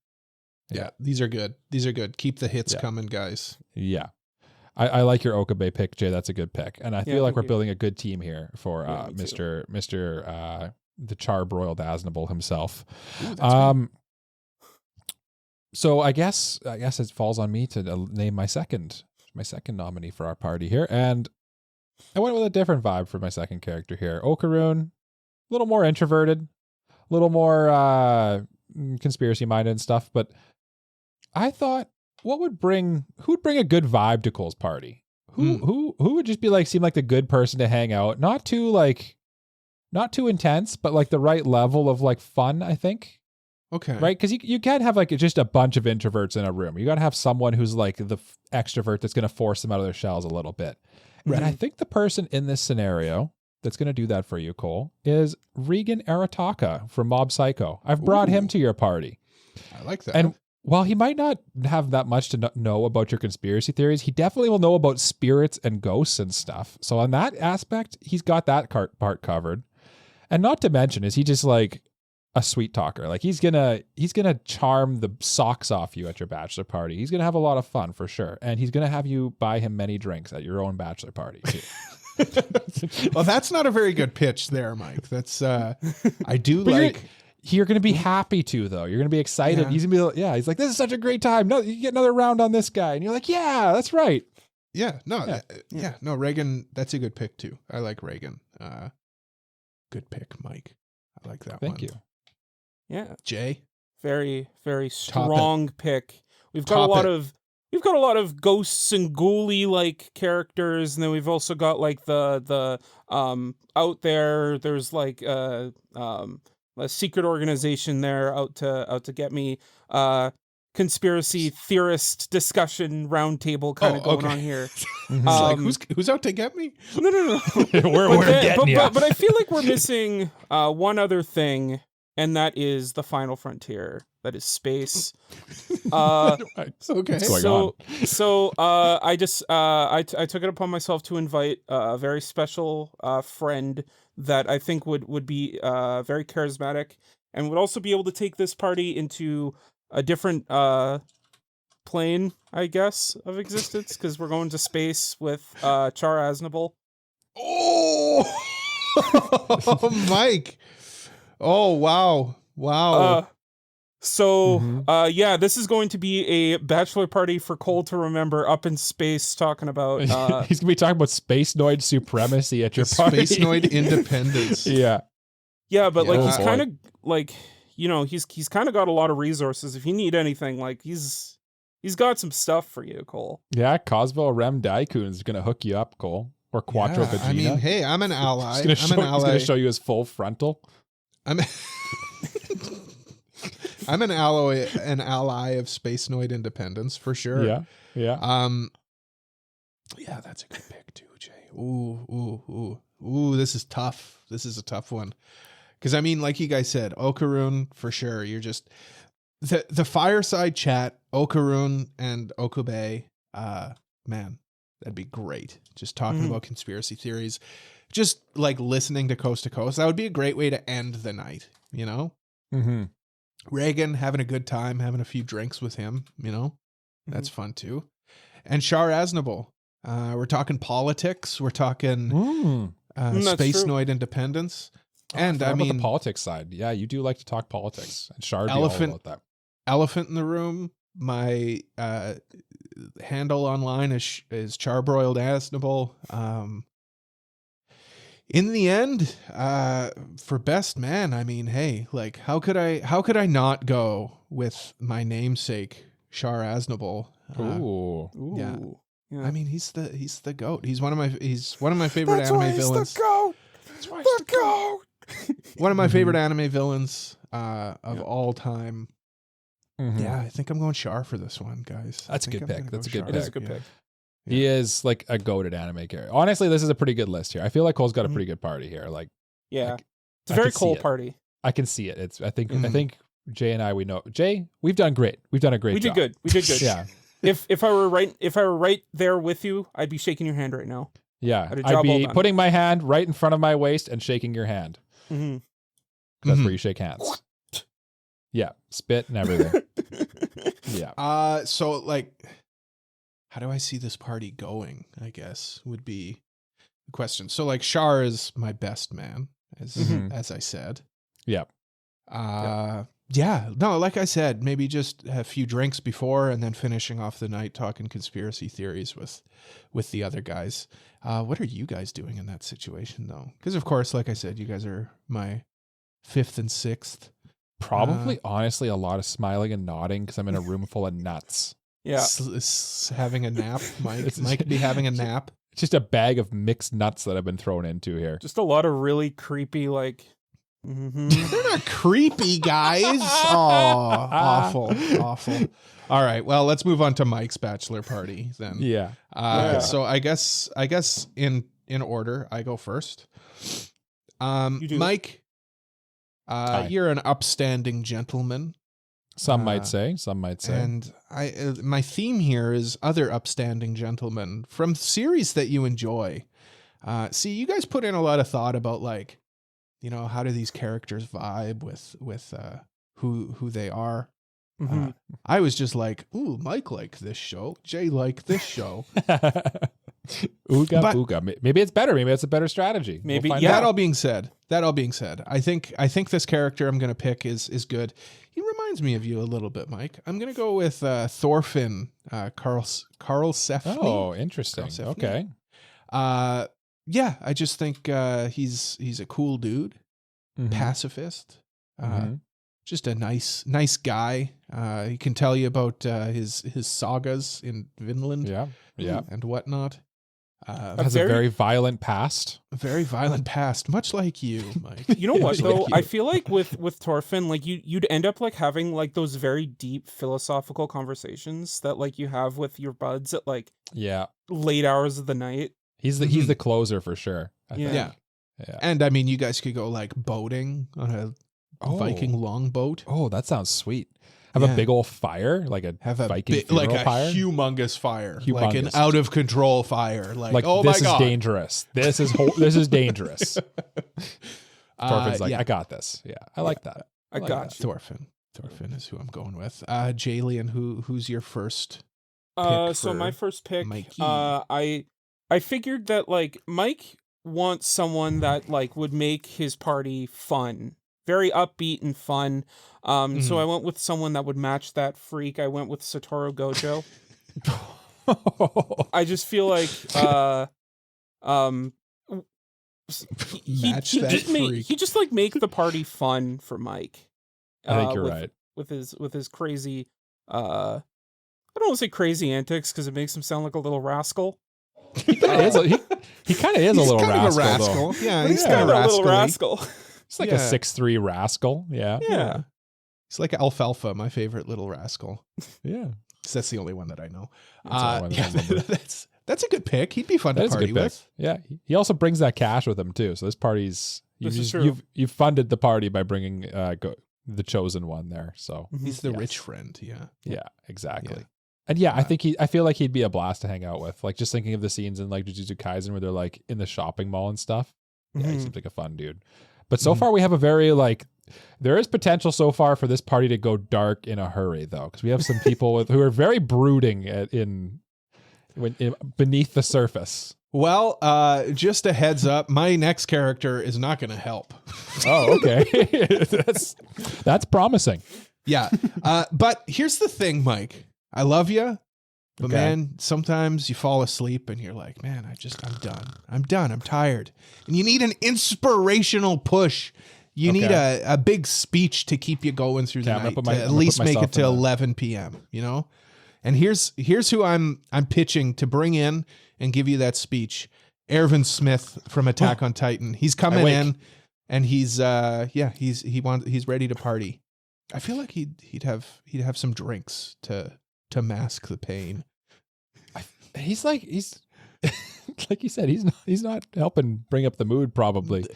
Yeah, these are good. Keep the hits coming, guys.
Yeah. I like your Okabe pick, Jay. That's a good pick. And I feel like
thank
we're
you.
building a good team here for
Yeah, me too.
Mr. the charbroiled Aznable himself.
Ooh, that's me.
So I guess it falls on me to name my second nominee for our party here, and I went with a different vibe for my second character here. Okarun, a little more introverted, a little more conspiracy minded and stuff, but I thought, who would bring a good vibe to Cole's party? Who would just be seem like the good person to hang out, not too intense, but like the right level of fun, I think.
Okay.
Right? Because you can't have just a bunch of introverts in a room. You got to have someone who's the extrovert that's going to force them out of their shells a little bit.
Right.
And I think the person in this scenario that's going to do that for you, Cole, is Regan Arataka from Mob Psycho. I've brought him to your party.
I like that.
And while he might not have that much to know about your conspiracy theories, he definitely will know about spirits and ghosts and stuff. So on that aspect, he's got that part covered. And not to mention, is he just a sweet talker? He's gonna charm the socks off you at your bachelor party. He's gonna have a lot of fun for sure, and he's gonna have you buy him many drinks at your own bachelor party too.
Well, that's not a very good pitch there, Mike. That's I do
but you're gonna be happy to, though. You're gonna be excited.
Yeah.
He's gonna be he's like, this is such a great time. No, you get another round on this guy, and you're like, yeah, that's right.
Yeah, no, no, Reagan. That's a good pick too. I like Reagan. Good pick, Mike. I like that one.
Thank you.
Yeah.
Jay.
Very, very strong pick. We've got
Top
a lot of ghosts and ghouly characters, and then we've also got the out there. There's a secret organization there out to get me. Conspiracy theorist discussion roundtable kind of going on here.
Who's out to get me?
No.
we're getting you.
But I feel like we're missing one other thing, and that is the final frontier. That is space.
Okay.
What's going on?
I just I took it upon myself to invite a very special friend that I think would be very charismatic and would also be able to take this party into a different plane, I guess, of existence, because we're going to space with Char Aznable.
Oh, Mike. Oh, wow.
This is going to be a bachelor party for Cole to remember up in space, talking about
he's gonna be talking about space-noid supremacy at your party.
Space-noid independence.
Yeah,
but he's
boy.
kind of he's kind of got a lot of resources. If you need anything, he's got some stuff for you, Cole.
Yeah, Cosmo Rem Daikun is gonna hook you up, Cole, or Quattro Vegeta.
I mean, hey, I'm an ally.
He's gonna show you his full frontal.
I'm an ally of Space-noid independence for sure.
Yeah.
Yeah, that's a good pick too, Jay. Ooh, this is tough. This is a tough one. Because, I mean, like you guys said, Okarun, for sure. You're just... The fireside chat, Okarun and Okube, man, that'd be great. Just talking about conspiracy theories. Just, listening to Coast to Coast. That would be a great way to end the night, you know?
Mm-hmm.
Reagan, having a good time, having a few drinks with him, you know? That's fun, too. And Char Aznable. We're talking politics. We're talking Space-noid independence. And I mean,
the politics side. Yeah, you do like to talk politics. And Shard be all about that.
Elephant in the room. My handle online is Charbroiled Aznable. In the end, for best man, I mean, hey, how could I not go with my namesake, Char Aznable?
Ooh.
Yeah. I mean, he's the goat. He's one of my favorite anime villains.
The goat.
That's why he's the goat. One of my favorite anime villains of all time.
Mm-hmm.
Yeah, I think I'm going Char for this one, guys.
That's a good pick. That's a good pick.
It is a good pick.
He is a goated anime character. Honestly, this is a pretty good list here. I feel like Cole's got a pretty good party here.
It's a very Cole party.
I can see it. I think Jay and I, we know. Jay, we've done great. We've done a great job.
We did good.
Yeah.
If I were right there with you, I'd be shaking your hand right now.
Yeah. I'd be putting my hand right in front of my waist and shaking your hand.
Mm-hmm.
That's where you shake hands. Yeah. Spit and everything. Yeah.
So how do I see this party going, I guess, would be the question. So Char is my best man, as I said.
Yeah.
Yeah, no, like I said, maybe just a few drinks before and then finishing off the night talking conspiracy theories with the other guys. What are you guys doing in that situation, though? Because, of course, like I said, you guys are my fifth and sixth.
Probably, honestly, a lot of smiling and nodding because I'm in a room full of nuts.
Yeah.
Having a nap. Mike be having a nap.
It's just a bag of mixed nuts that I've been thrown into here.
Just a lot of really creepy, like...
They're not creepy, guys. Oh, awful. All right, well, let's move on to Mike's bachelor party then.
Yeah.
So I guess in order, I go first. Mike, you're an upstanding gentleman.
Some might say.
And my theme here is other upstanding gentlemen from series that you enjoy. See, you guys put in a lot of thought about, like, you know, how do these characters vibe with who they are?
Mm-hmm.
I was just like, ooh, Mike liked this show. Jay liked this show.
Ooga. Maybe it's better. Maybe it's a better strategy.
Maybe.
We'll
That all being said, I think this character I'm going to pick is good. He reminds me of you a little bit, Mike. I'm going to go with Thorfinn, Carl Sephiroth.
Oh, interesting. Okay.
Yeah, I just think he's a cool dude, pacifist, just a nice guy. He can tell you about his sagas in Vinland, and whatnot.
Has a very violent past.
Very violent past, much like you, Mike.
You know what, though? I feel like with Thorfinn, like you'd end up like having like those very deep philosophical conversations that like you have with your buds at like late hours of the night.
He's the closer for sure. I think.
Yeah. And I mean, you guys could go like boating on a Viking longboat.
Oh, that sounds sweet. Have a big old fire, like a Viking funeral fire,
humongous fire, like an out of control fire. Like oh
this
my God,
is dangerous. This is dangerous. Thorfinn's like, I got this. Yeah, I like that.
I got you.
Thorfinn is who I'm going with. Jalen, who's your first?
So my first pick, Mikey. I figured that like Mike wants someone that like would make his party fun, very upbeat and fun. So I went with someone that would match that freak. I went with Satoru Gojo. I just feel like he just like make the party fun for Mike.
I think you're right.
With his crazy I don't want to say crazy antics because it makes him sound like a little rascal.
He kind of is a little rascal.
Yeah,
he's kind of a little rascal.
It's like a 6'3" rascal. Yeah.
He's like Alfalfa, my favorite little rascal.
Yeah.
That's the only one that I know. That's a good pick. He'd be fun to party with.
Yeah. He also brings that cash with him too. So this party's you've funded the party by bringing the chosen one there. So
he's the rich friend. Yeah.
Yeah, exactly. Yeah. And I feel like he'd be a blast to hang out with. Like just thinking of the scenes in like Jujutsu Kaisen where they're like in the shopping mall and stuff. Yeah, he seems like a fun dude. But so far we have a very like, there is potential so far for this party to go dark in a hurry though, because we have some people who are very brooding beneath the surface.
Well, just a heads up, my next character is not going to help.
Oh, okay. that's promising.
Yeah. But here's the thing, Mike. I love you, but man, sometimes you fall asleep and you're like, man, I'm done. I'm tired. And you need an inspirational push. You need a big speech to keep you going through the night, to at least make it to 11 p.m., you know? And here's who I'm pitching to bring in and give you that speech. Ervin Smith from Attack on Titan. He's coming in and he's ready to party. I feel like he'd have some drinks to mask the pain.
He's like you said, he's not helping bring up the mood probably.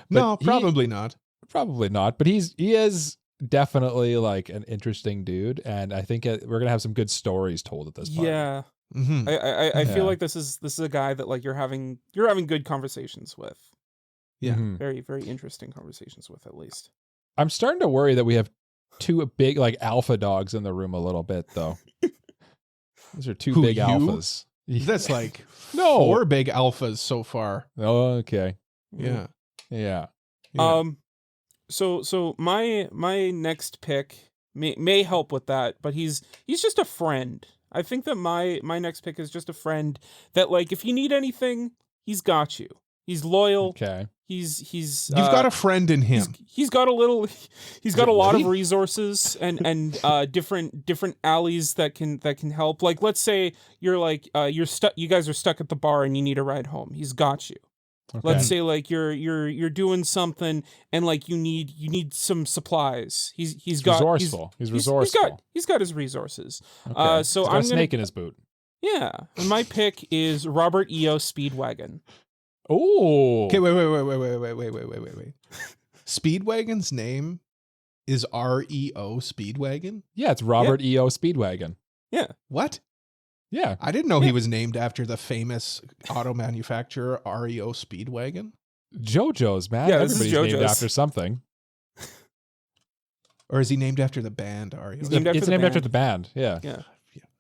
No, probably not.
Probably not, but he is definitely like an interesting dude, and I think we're gonna have some good stories told at this point.
Yeah, I feel like this is a guy that like you're having good conversations with.
Yeah,
very very interesting conversations with at least.
I'm starting to worry that we have two big like alpha dogs in the room a little bit though. Those are two big alphas.
That's like 4 big alphas so far.
Oh, okay.
Yeah.
Yeah.
So my next pick may help with that, but he's just a friend. I think that my next pick is just a friend that, like, if you need anything, he's got you. He's loyal.
Okay.
He's
You've got a friend in him.
He's got a lot of resources and different alleys that can help. Like, let's say you're like you're stuck. You guys are stuck at the bar and you need a ride home. He's got you.
Okay.
Let's say like you're doing something and like you need some supplies. He's got
resourceful. He's resourceful.
He's got his resources.
Okay.
So
He's got
I'm
a snake in his boot.
Yeah. And my pick is Robert E.O. Speedwagon.
Oh.
Okay, wait. Speedwagon's name is REO Speedwagon?
Yeah, it's Robert E.O. Speedwagon.
Yeah.
What?
Yeah.
I didn't know he was named after the famous auto manufacturer REO Speedwagon.
JoJo's, man.
Yeah, this is
Everybody's named
JoJo's.
after something.
Or is he named after the band REO?
He's named after
It's
the
named
band.
after the band. Yeah.
Yeah.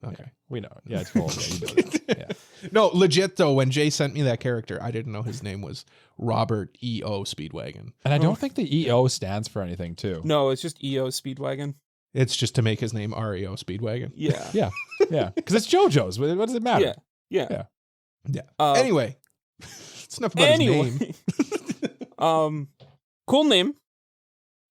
Okay.
We know. Yeah, it's cool. Yeah, you know this. Yeah.
No, legit though, when Jay sent me that character, I didn't know his name was Robert E.O. Speedwagon.
And I don't think the EO stands for anything, too.
No, it's just E.O. Speedwagon.
It's just to make his name REO Speedwagon.
Yeah.
Yeah. Yeah. Because it's JoJo's. What does it matter?
Yeah.
Anyway, it's enough about his name.
Cool name.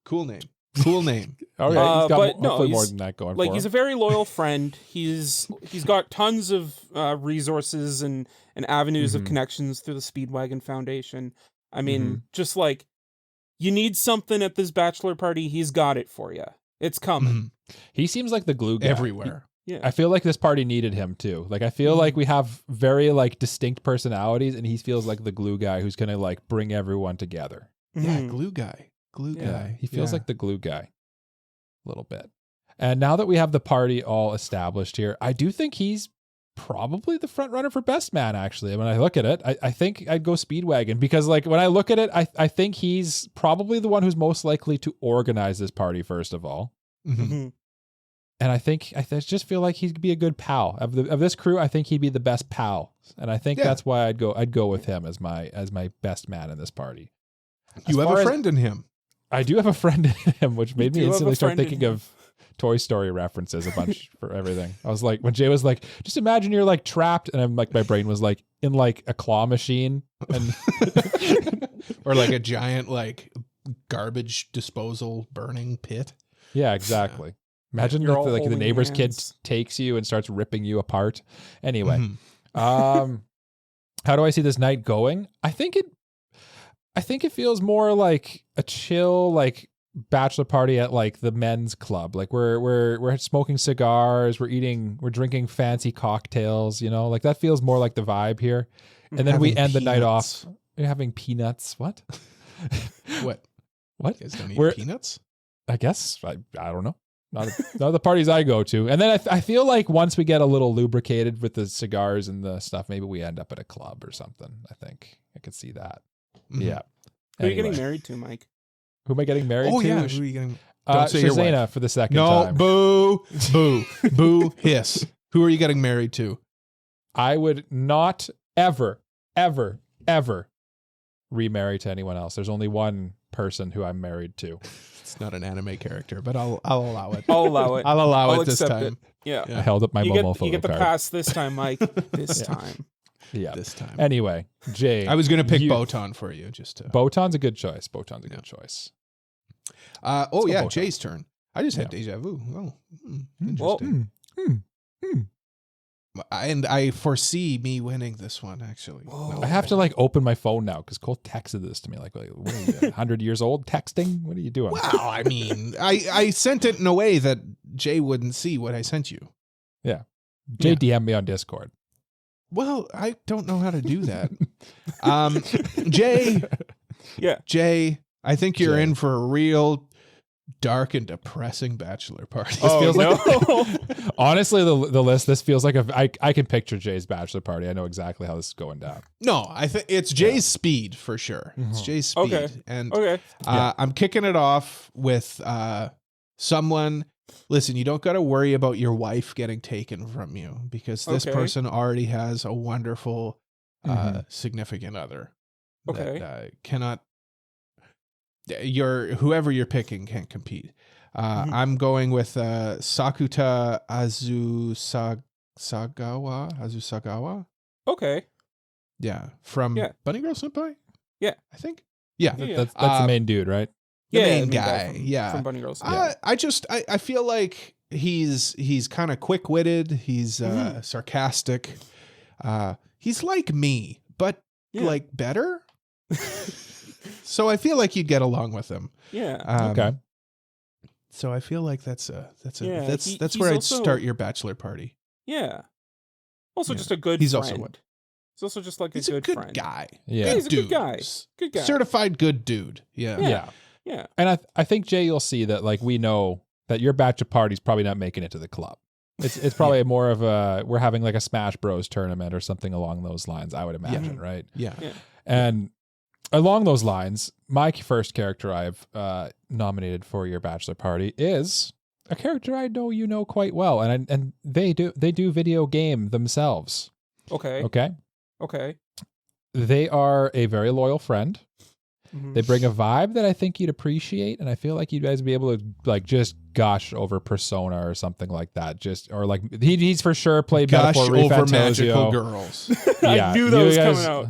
Cool name.
Okay. He's got
but no,
hopefully more
he's-
than that going
Like,
for
he's a
him.
very loyal friend. He's got tons of resources and avenues of
Mhm.
connections through the Speedwagon Foundation. I mean, just like, you need something at this bachelor party, he's got it for you. It's coming.
He seems like the glue guy.
Everywhere.
Yeah.
I feel like this party needed him too. Like I feel like we have very like distinct personalities, and he feels like the glue guy who's gonna like bring everyone together.
Yeah,
Mhm.
glue guy. Glue
Yeah,
guy.
he feels like the glue guy a little bit. And now that we have the party all established here, I do think he's probably the front runner for best man. Actually, when I look at it, I think I'd go Speedwagon because like when I look at it, I think he's probably the one who's most likely to organize this party first of all.
Mhm.
And I just feel like he'd be a good pal of this crew. I think he'd be the best pal, and I think that's why I'd go with him as my best man in this party.
You
As
have
far
a
as-
friend in him.
I do have a friend in him, which made me
do have a
instantly start
friend in
thinking
him.
of Toy Story references a bunch for everything. I was like, when Jay was like, just imagine you're like trapped, and I'm like, my brain was like in like a claw machine, and
Or like a giant like garbage disposal burning pit.
yeah, exactly. Imagine
You're
if
all
like the
holding
neighbor's kid
hands.
takes you and starts ripping you apart. Anyway,
Mhm.
How do I see this night going? I think it feels more like a chill like bachelor party at like the men's club. Like we're smoking cigars, we're drinking fancy cocktails, you know? Like that feels more like the vibe here. And then we
Having
end the night
peanuts.
off. You're having peanuts. What?
What?
What?
You guys don't eat
We're-
peanuts?
I guess I don't know. Not the parties I go to. And then I feel like once we get a little lubricated with the cigars and the stuff, maybe we end up at a club or something. I think I could see that.
Mhm.
Yeah.
Who are you getting
Anyway.
married to, Mike?
Who am I getting married
Oh
to?
yeah. Who are you getting? Don't say your
Shazana
wife.
for the second
No,
time.
boo, boo, boo, hiss. Who are you getting married to?
I would not ever remarry to anyone else. There's only one person who I'm married to.
It's not an anime character, but I'll allow it.
I'll allow it.
I'll allow
I'll
it this
accept
time.
Yeah.
Yeah.
I held up my
You
Momo
get, you get the
card.
pass this time, Mike. This
Yeah.
time.
Yeah.
This time.
Anyway, Jay.
I was gonna pick
you-
Botan for you, just to.
Botan's a good choice. Botan's a
Yeah.
good choice.
Oh
go
yeah,
Botan.
Jay's turn. I just had
Yeah.
deja vu. Oh,
Well,
interesting. And I foresee me winning this one. Actually,
Whoa.
I have to like open my phone now because Cole texted this to me. Like, what are you, 100 years old texting? What are you doing?
Well, I mean, I sent it in a way that Jay wouldn't see what I sent you.
Jay DM me on Discord.
Well, I don't know how to do that. Jay,
Yeah.
Jay, I think you're
Jay.
in for a real dark and depressing bachelor party.
This feels
no.
like honestly the list. This feels like I can picture Jay's bachelor party. I know exactly how this is going down.
No, I think it's Jay's speed for sure. It's
Mhm.
Jay's speed,
Okay.
and
Okay.
I'm kicking it off with someone. Listen, you don't got to worry about your wife getting taken from you because this
Okay.
person already has a wonderful
Mhm.
significant other.
Okay.
That, cannot whoever you're picking can't compete. I'm going with Sakuta Azusagawa.
Okay.
Yeah, from Bunny Girl Senpai.
Yeah,
I think. Yeah,
that's the main dude, right?
The main guy.
from Bunny Girls.
I feel like he's kind of quick-witted. He's sarcastic. He's like me, but like better. So I feel like you'd get along with him.
Yeah.
Okay.
So I feel like that's where
he's
I'd
also,
start your bachelor party.
Yeah. Also,
Yeah.
just a good
He's
friend.
also what?
He's also just like
He's
a good friend.
guy.
Yeah.
He's a good guy. Good guy.
Certified good dude. Yeah.
Yeah.
And I think, Jay, you'll see that, like, we know that your bachelor party's probably not making it to the club. It's probably more of we're having like a Smash Bros tournament or something along those lines, I would imagine, right?
Yeah.
And along those lines, my first character I've nominated for your bachelor party is a character I know you know quite well, and they do video game themselves.
Okay.
They are a very loyal friend.
Mm-hmm.
They bring a vibe that I think you'd appreciate, and I feel like you guys would be able to like just gush over Persona or something like that. Or like he's for sure played
Gush
Metaphor
over
Refantozio.
magical girls.
I knew that was coming out.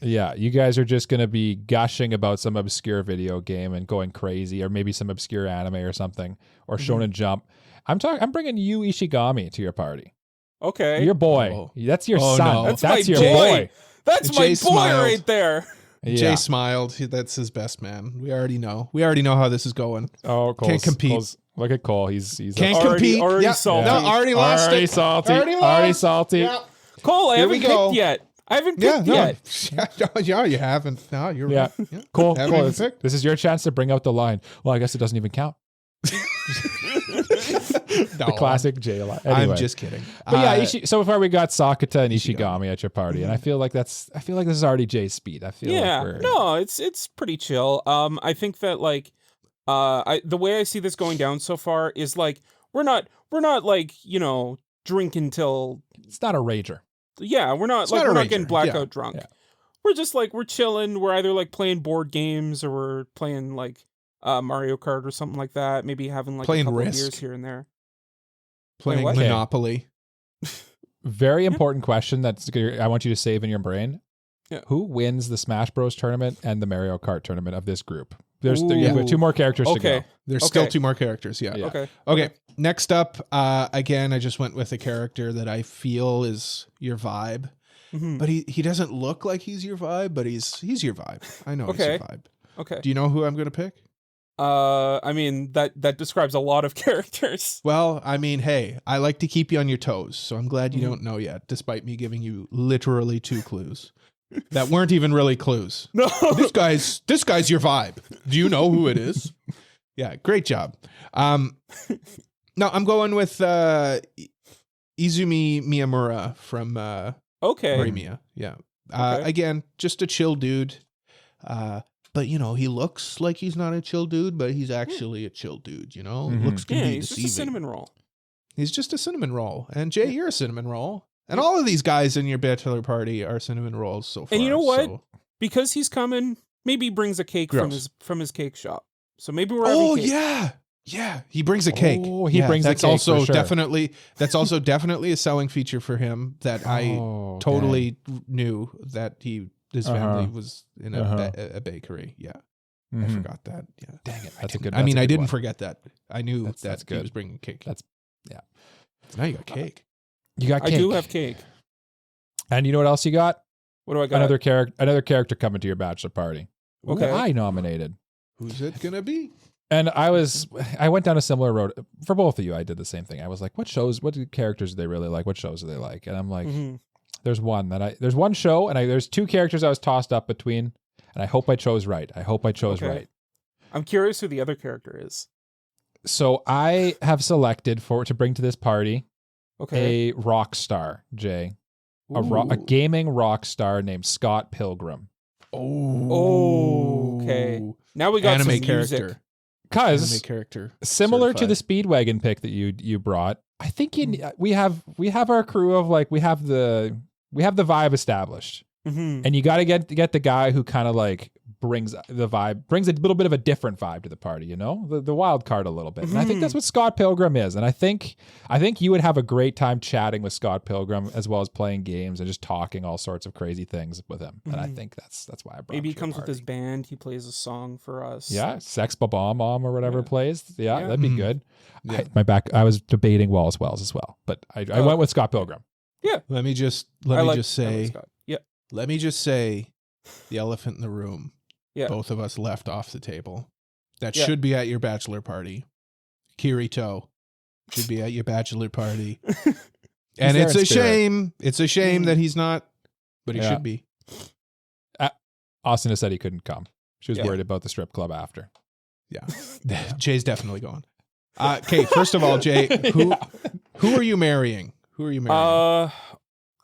Yeah, you guys are just going to be gushing about some obscure video game and going crazy, or maybe some obscure anime or something, or Shonen Jump. I'm bringing Yu Ishigami to your party.
Okay.
Your boy.
Oh.
That's your
Oh,
son.
no.
That's
your
my boy.
boy.
That's
Jay
my boy
smiled.
right there.
Yeah.
Jay smiled. That's his best man. We already know how this is going.
Oh, Cole's,
Can't compete.
Look at Cole. He's
Can't
Already-
compete.
already
Yeah.
salty.
No, already lost
already
it.
salty.
Already
Already
lost.
salty.
Yeah.
Cole, I
Here we
haven't
go.
picked yet. I haven't picked yet.
Yeah, you haven't. No, you're
Yeah.
right. Yeah.
Cole,
Haven't even
this,
picked.
this is your chance to bring out the line. Well, I guess it doesn't even count.
No,
The classic Jay line. Anyway.
I'm just kidding.
But yeah, so far we got Sakuta and Ishigami at your party, and I feel like this is already Jay's speed. I feel like we're
No, it's pretty chill. I think that like the way I see this going down so far is like we're not like, drinking till
it's not a rager.
we're not
It's
like
not a
we're not
rager.
getting blackout
Yeah.
drunk.
Yeah.
We're just like we're chilling. We're either like playing board games or we're playing like Mario Kart or something like that. Maybe having like
Playing
a couple of
Risk.
beers here and there.
playing
what?
Monopoly.
Very important question I want you to save in your brain.
Yeah.
Who wins the Smash Bros tournament and the Mario Kart tournament of this group? You
Ooh.
have 2 more characters to go.
There's
Okay.
still 2 more characters. Yeah.
Yeah.
Okay.
Next up, again, I just went with a character that I feel is your vibe,
Mhm.
but he doesn't look like he's your vibe, but he's your vibe. I know he's
Okay.
your vibe.
Okay.
Do you know who I'm going to pick?
I mean that describes a lot of characters.
Well, I mean, hey, I like to keep you on your toes, so I'm glad you
Mhm.
don't know yet, despite me giving you literally 2 clues that weren't even really clues.
No.
This guy's your vibe. Do you know who it is? Yeah, great job. No, I'm going with Izumi Miyamura from
Okay.
Horimiya. Yeah.
Okay.
Again, just a chill dude. But he looks like he's not a chill dude, but he's actually a chill dude.
Mhm.
Looks can
Yeah,
be
he's
deceiving.
just a cinnamon roll.
He's just a cinnamon roll. And Jay, you're a cinnamon roll. And all of these guys in your bachelor party are cinnamon rolls so far.
And you know what?
so-
Because he's coming, maybe he brings a cake
Gross.
from his cake shop. So maybe we're having
Oh
cake.
yeah, he brings a cake.
Oh, he brings a
that's
cake
also
for sure.
definitely a selling feature for him that I
Oh,
totally knew that his family
Uh-huh.
was in
Uh-huh.
a bakery. Yeah,
dang.
I
Mhm.
forgot that. Yeah,
Dang it. That's a good
I mean,
that's a
I
good
didn't
one.
forget that. I knew
That's
that he
good.
was bringing cake.
That's yeah.
Now you got cake.
You got
I
cake.
do have cake.
And you know what else you got?
What do I got?
Another character coming to your bachelor party.
Okay.
That I nominated.
Who's it gonna be?
And I went down a similar road for both of you. I did the same thing. I was like, what characters do they really like? What shows do they like? And I'm like,
Mhm.
there's one show and there's 2 characters I was tossed up between, and I hope I chose right.
Okay.
Right.
I'm curious who the other character is.
So I have selected to bring to this party
Okay.
a rock star, Jay. A
Ooh.
gaming rock star named Scott Pilgrim.
Oh, okay. Now we got
Anime
some
character.
music.
Because
Anime character.
similar to the
certified.
Speedwagon pick that you brought, I think we have our crew of like we have the vibe established,
Mhm.
and you got to get the guy who kind of like brings the vibe, brings a little bit of a different vibe to the party, you know, the wild card a little bit. And I think that's what Scott Pilgrim is. And I think you would have a great time chatting with Scott Pilgrim as well as playing games and just talking all sorts of crazy things with him. And I think that's why I brought
Maybe he
him to
comes
the
with his
party.
band. He plays a song for us.
Yeah, Sex Ba-Bomb or whatever plays. Yeah, that'd be good.
Yeah.
I was debating Wallace Wells as well, but I went with Scott Pilgrim.
Yeah.
Let me just say the elephant in the room.
Yeah.
Both of us left off the table. That
Yeah.
should be at your bachelor party. Kirito should be at your bachelor party. And
there
it's
in
a
spirit.
shame. It's a shame that he's not, but he should be.
Austin has said he couldn't come. She was
Yeah.
worried about the strip club after.
Yeah. Jay's definitely going. Okay, first of all, Jay, who are you marrying? Who are you marrying?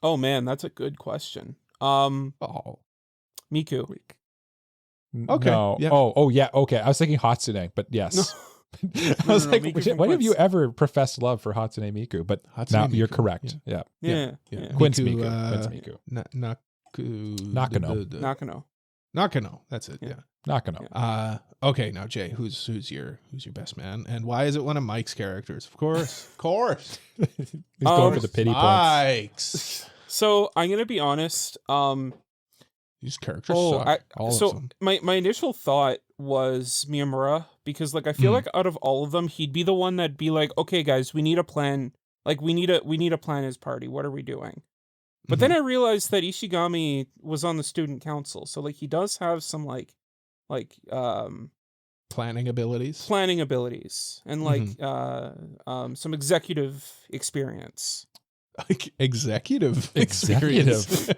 Oh man, that's a good question.
Oh.
Miku.
Okay,
No.
yeah.
Oh, yeah. Okay. I was thinking Hatsune, but yes. I was like,
Miku from
when have you
Quince.
ever professed love for Hatsune Miku? But
Hatsune
now
Miku,
you're correct. Yeah.
Yeah.
Quince
Miku,
Miku. Nakano.
Nakano.
Nakano. That's it. Yeah.
Nakano.
Okay, now Jay, who's your best man, and why is it one of Mike's characters? Of course.
He's going for the pity points.
Mike's.
So I'm gonna be honest.
These characters suck. All of them.
My initial thought was Miyamura because like I feel like out of all of them, he'd be the one that'd be like, okay, guys, we need a plan. Like we need a plan as party. What are we doing? But then I realized that Ishigami was on the student council, so like he does have some like
Planning abilities.
and like some executive experience.
Like executive experience.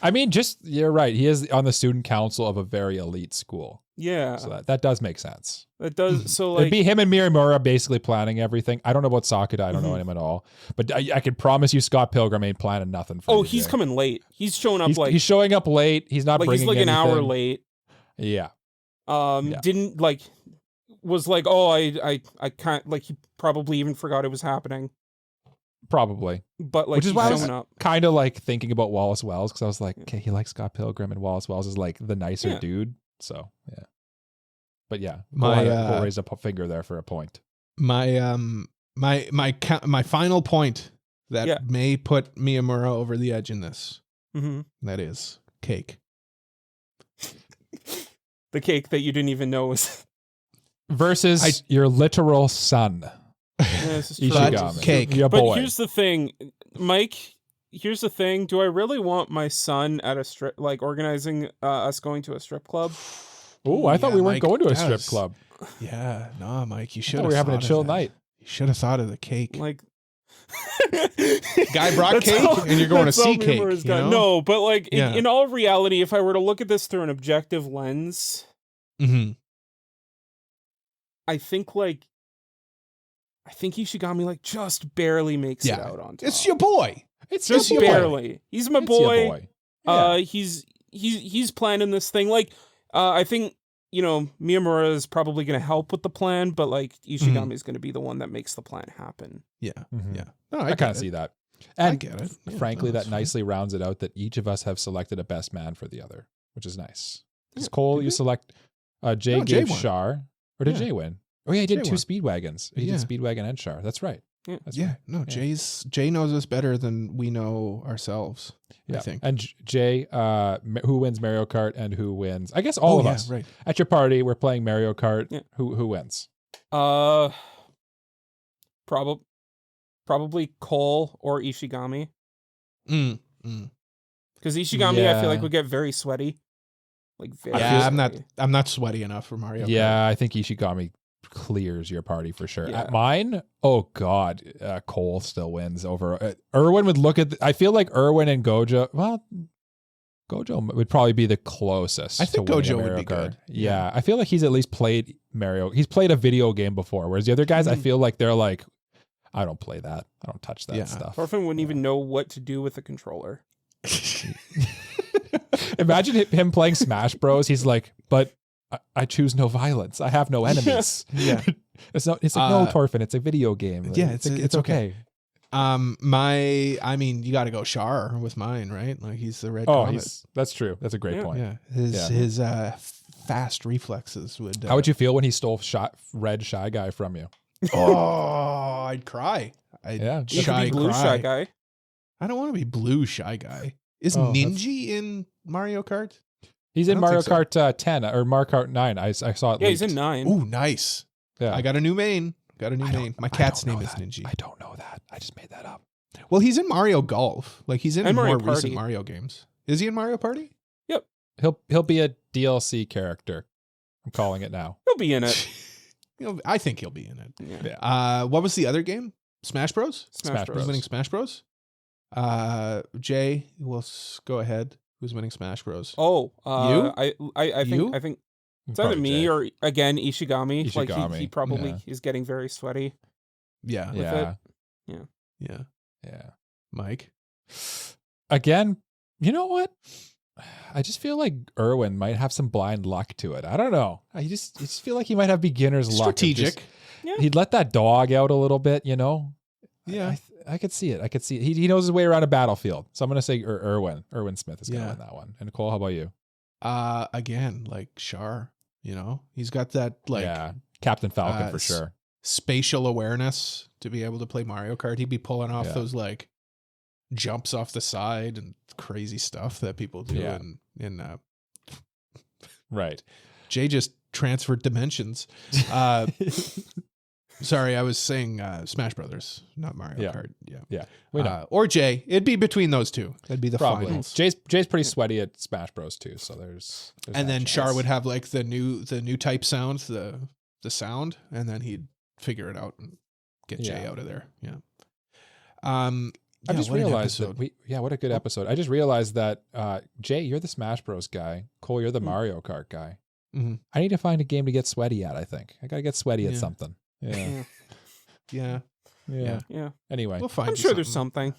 I mean, you're right. He is on the student council of a very elite school.
Yeah,
So that does make sense.
it does. So like
It'd be him and Miramura basically planning everything. I don't know about Sakura. I don't know him at all. But I can promise you Scott Pilgrim ain't planning nothing for you,
he's
Jay.
coming late. He's showing up
He's showing up late. He's not
like
bringing
he's like an hour
anything.
late.
Yeah.
Didn't like was like, oh, I can't, like he probably even forgot it was happening.
Probably.
But like
Which is
he's
why I was
showing up.
kind of like thinking about Wallace Wells because I was like, okay, he likes Scott Pilgrim and Wallace Wells is like the nicer dude. So yeah. But yeah, we'll raise a finger there for a point.
My final point that may put Miyamura over the edge in this. That is cake.
The cake that you didn't even know was
Versus your literal son.
this is true.
Ishigami.
Cake.
Your
But
boy.
here's the thing, Mike. Here's the thing. Do I really want my son at a strip, like organizing us going to a strip club?
Oh, I thought we weren't
Mike
going to a
does.
strip club.
Yeah, no, Mike, you
I
should
thought
have.
we were having a chill night.
You should have thought of the cake.
Like,
Guy brought
That's
cake,
all-
and you're going to
that's all
see cake.
Miyamura's
You
done.
know?
No, but like
Yeah.
in all reality, if I were to look at this through an objective lens,
Mm-hmm.
I think Ishigami like just barely makes it out on top.
It's your boy.
It's
just
your boy.
barely. He's my
It's your
boy.
boy. Yeah.
He's planning this thing. Like, I think Miyamura is probably going to help with the plan, but like Ishigami is going to be the one that makes the plan happen.
Yeah,
Mhm.
yeah. No,
I kind of see that. And
I get it. Yeah,
frankly,
no,
that
that's fine.
nicely rounds it out that each of us have selected a best man for the other, which is nice. Because Cole, you select Jay
No, Jay
gave
won.
Char, or did
Yeah.
Jay win? Oh yeah, he did
Jay
two
won.
Speedwagons. He
Yeah.
did Speedwagon and Char. That's right.
Yeah.
That's
Yeah,
right.
no, Jay knows us better than we know ourselves.
Yeah.
I think.
And Jay, who wins Mario Kart and who wins? I guess all of us.
Right.
At your party, we're playing Mario Kart.
Yeah.
Who wins?
Probably Cole or Ishigami.
Mm.
Because Ishigami, I feel like would get very sweaty. Like very
Yeah,
sweaty.
I'm not sweaty enough for Mario.
Yeah, I think Ishigami clears your party for sure.
Yeah.
At mine, oh god, Cole still wins over Erwin. Would look at. I feel like Erwin and Gojo. Well, Gojo would probably be the closest.
I think
to winning a
Gojo would
Mario
be
Kart.
good.
Yeah, I feel like he's at least played Mario. He's played a video game before, whereas the other guys, I feel like they're like, I don't play that. I don't touch that stuff.
Thorfinn wouldn't even know what to do with the controller.
Imagine him playing Smash Bros. He's like, but I choose no violence. I have no enemies.
Yeah.
It's like, no, Torfin, it's a video game.
Yeah,
it's okay.
I mean, you got to go Char with mine, right? Like he's the red comet.
That's true. That's a great point.
Yeah, his fast reflexes would.
How would you feel when he stole red Shy Guy from you?
Oh, I'd cry.
You could be blue Shy Guy.
I don't want to be blue Shy Guy. Is Ninja in Mario Kart?
He's in Mario Kart 10 or Mario Kart 9. I saw it.
Yeah, he's in 9.
Ooh, nice.
Yeah.
I got a new main. My cat's name is Ninja.
I don't know that. I just made that up.
Well, he's in Mario Golf. Like he's in
And
more
Mario Party.
recent Mario games. Is he in Mario Party?
Yep.
He'll be a DLC character. I'm calling it now.
He'll be in it.
I think he'll be in it.
Yeah.
What was the other game? Smash Bros?
Smash
Who's
Bros.
winning Smash Bros? Jay, we'll go ahead. Who's winning Smash Bros?
Oh,
you?
I think it's either me or again Ishigami. Like he probably is getting very sweaty.
Yeah.
With
Yeah.
Yeah.
Mike.
Again, you know what? I just feel like Erwin might have some blind luck to it. I don't know. I just feel like he might have beginner's luck.
Strategic.
He'd let that dog out a little bit, you know?
Yeah.
I could see it. He knows his way around a battlefield. So I'm going to say Erwin. Erwin Smith is going to win that one. And Nicole, how about you?
Again, like Char, you know? He's got that
Captain Falcon for sure.
Spatial awareness to be able to play Mario Kart. He'd be pulling off those like jumps off the side and crazy stuff that people do in
right.
Jay just transferred dimensions. Sorry, I was saying Smash Brothers, not Mario Kart.
Yeah. We know.
Or Jay. It'd be between those two. That'd be the finals.
Jay's pretty sweaty at Smash Bros too, so there's
and then Char would have like the new type sound, the sound, and then he'd figure it out and get Jay out of there. Yeah.
I just realized that what a good episode. I just realized that Jay, you're the Smash Bros guy. Cole, you're the Mario Kart guy.
Mm-hmm.
I need to find a game to get sweaty at, I think. I gotta get sweaty at something.
Yeah.
Anyway.
We'll find
I'm sure there's something.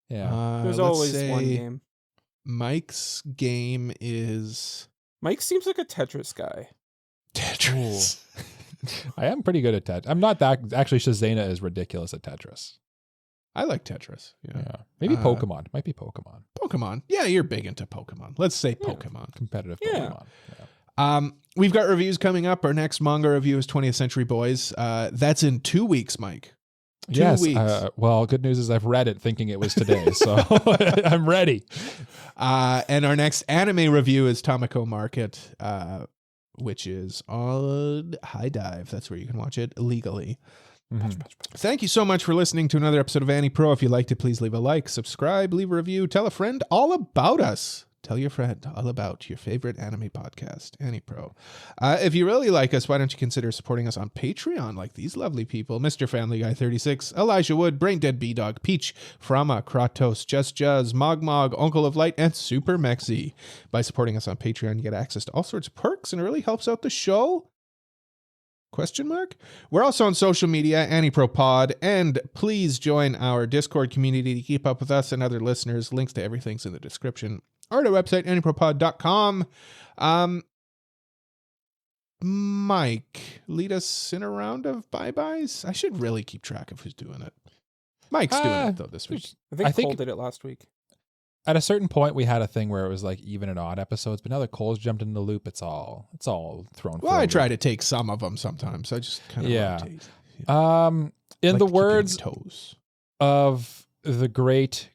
Yeah.
There's always one game.
Mike's game is
Mike seems like a Tetris guy.
Tetris.
I am pretty good at Tetris. I'm not that actually Shazana is ridiculous at Tetris.
I like Tetris. Yeah.
Maybe Pokemon. Might be Pokemon.
Pokemon. Yeah, you're big into Pokemon. Let's say Pokemon.
Competitive Pokemon.
We've got reviews coming up. Our next manga review is 20th Century Boys. That's in 2 weeks, Mike. 2 weeks.
Well, good news is I've read it thinking it was today, so I'm ready.
And our next anime review is Tamako Market, which is on High Dive. That's where you can watch it legally.
Mm-hmm.
Thank you so much for listening to another episode of AniPro. If you liked it, please leave a like, subscribe, leave a review, tell a friend all about us. Tell your friend all about your favorite anime podcast, AniPro. If you really like us, why don't you consider supporting us on Patreon like these lovely people? Mr. Family Guy 36, Elijah Wood, Braindead B-Dog, Peach, Frama, Kratos, Just Juzz, Mog, Uncle of Light, and Super Mexi. By supporting us on Patreon, you get access to all sorts of perks and it really helps out the show. ? We're also on social media, AniProPod, and please join our Discord community to keep up with us and other listeners. Links to everything's in the description. Or at our website, AniProPod.com. Mike, lead us in a round of bye-byes? I should really keep track of who's doing it. Mike's doing it, though, this week.
I think Cole did it last week.
At a certain point, we had a thing where it was like even and odd episodes, but now that Cole's jumped in the loop, it's all thrown.
Well, I try to take some of them sometimes. I just kind of rotate.
In
like
the words
toes
of the great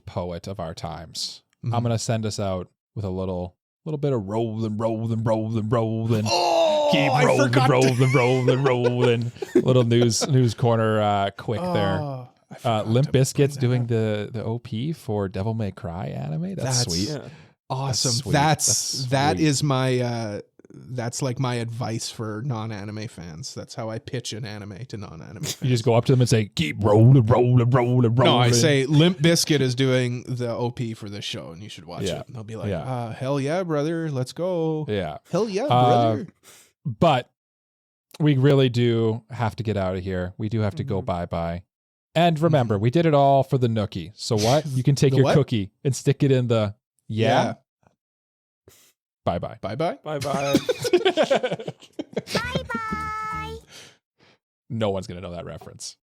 poet of our times,
Mm-hmm.
I'm gonna send us out with a little bit of rolling.
Oh,
Keep rolling. Little news corner quick there. Limp Bizkit's doing the OP for Devil May Cry anime. That's sweet.
Yeah. Awesome.
That's
that is my that's like my advice for non-anime fans. That's how I pitch an anime to non-anime fans.
You just go up to them and say, "Keep rolling."
No, I say Limp Bizkit is doing the OP for this show, and you should watch it. And they'll be like, "Hell yeah, brother, let's go."
Yeah,
hell yeah, brother.
But we really do have to get out of here. We do have to go bye. And remember, we did it all for the nookie. So what? You can take your cookie and stick it in the Bye-bye.
Bye-bye.
Bye-bye.
No one's going to know that reference.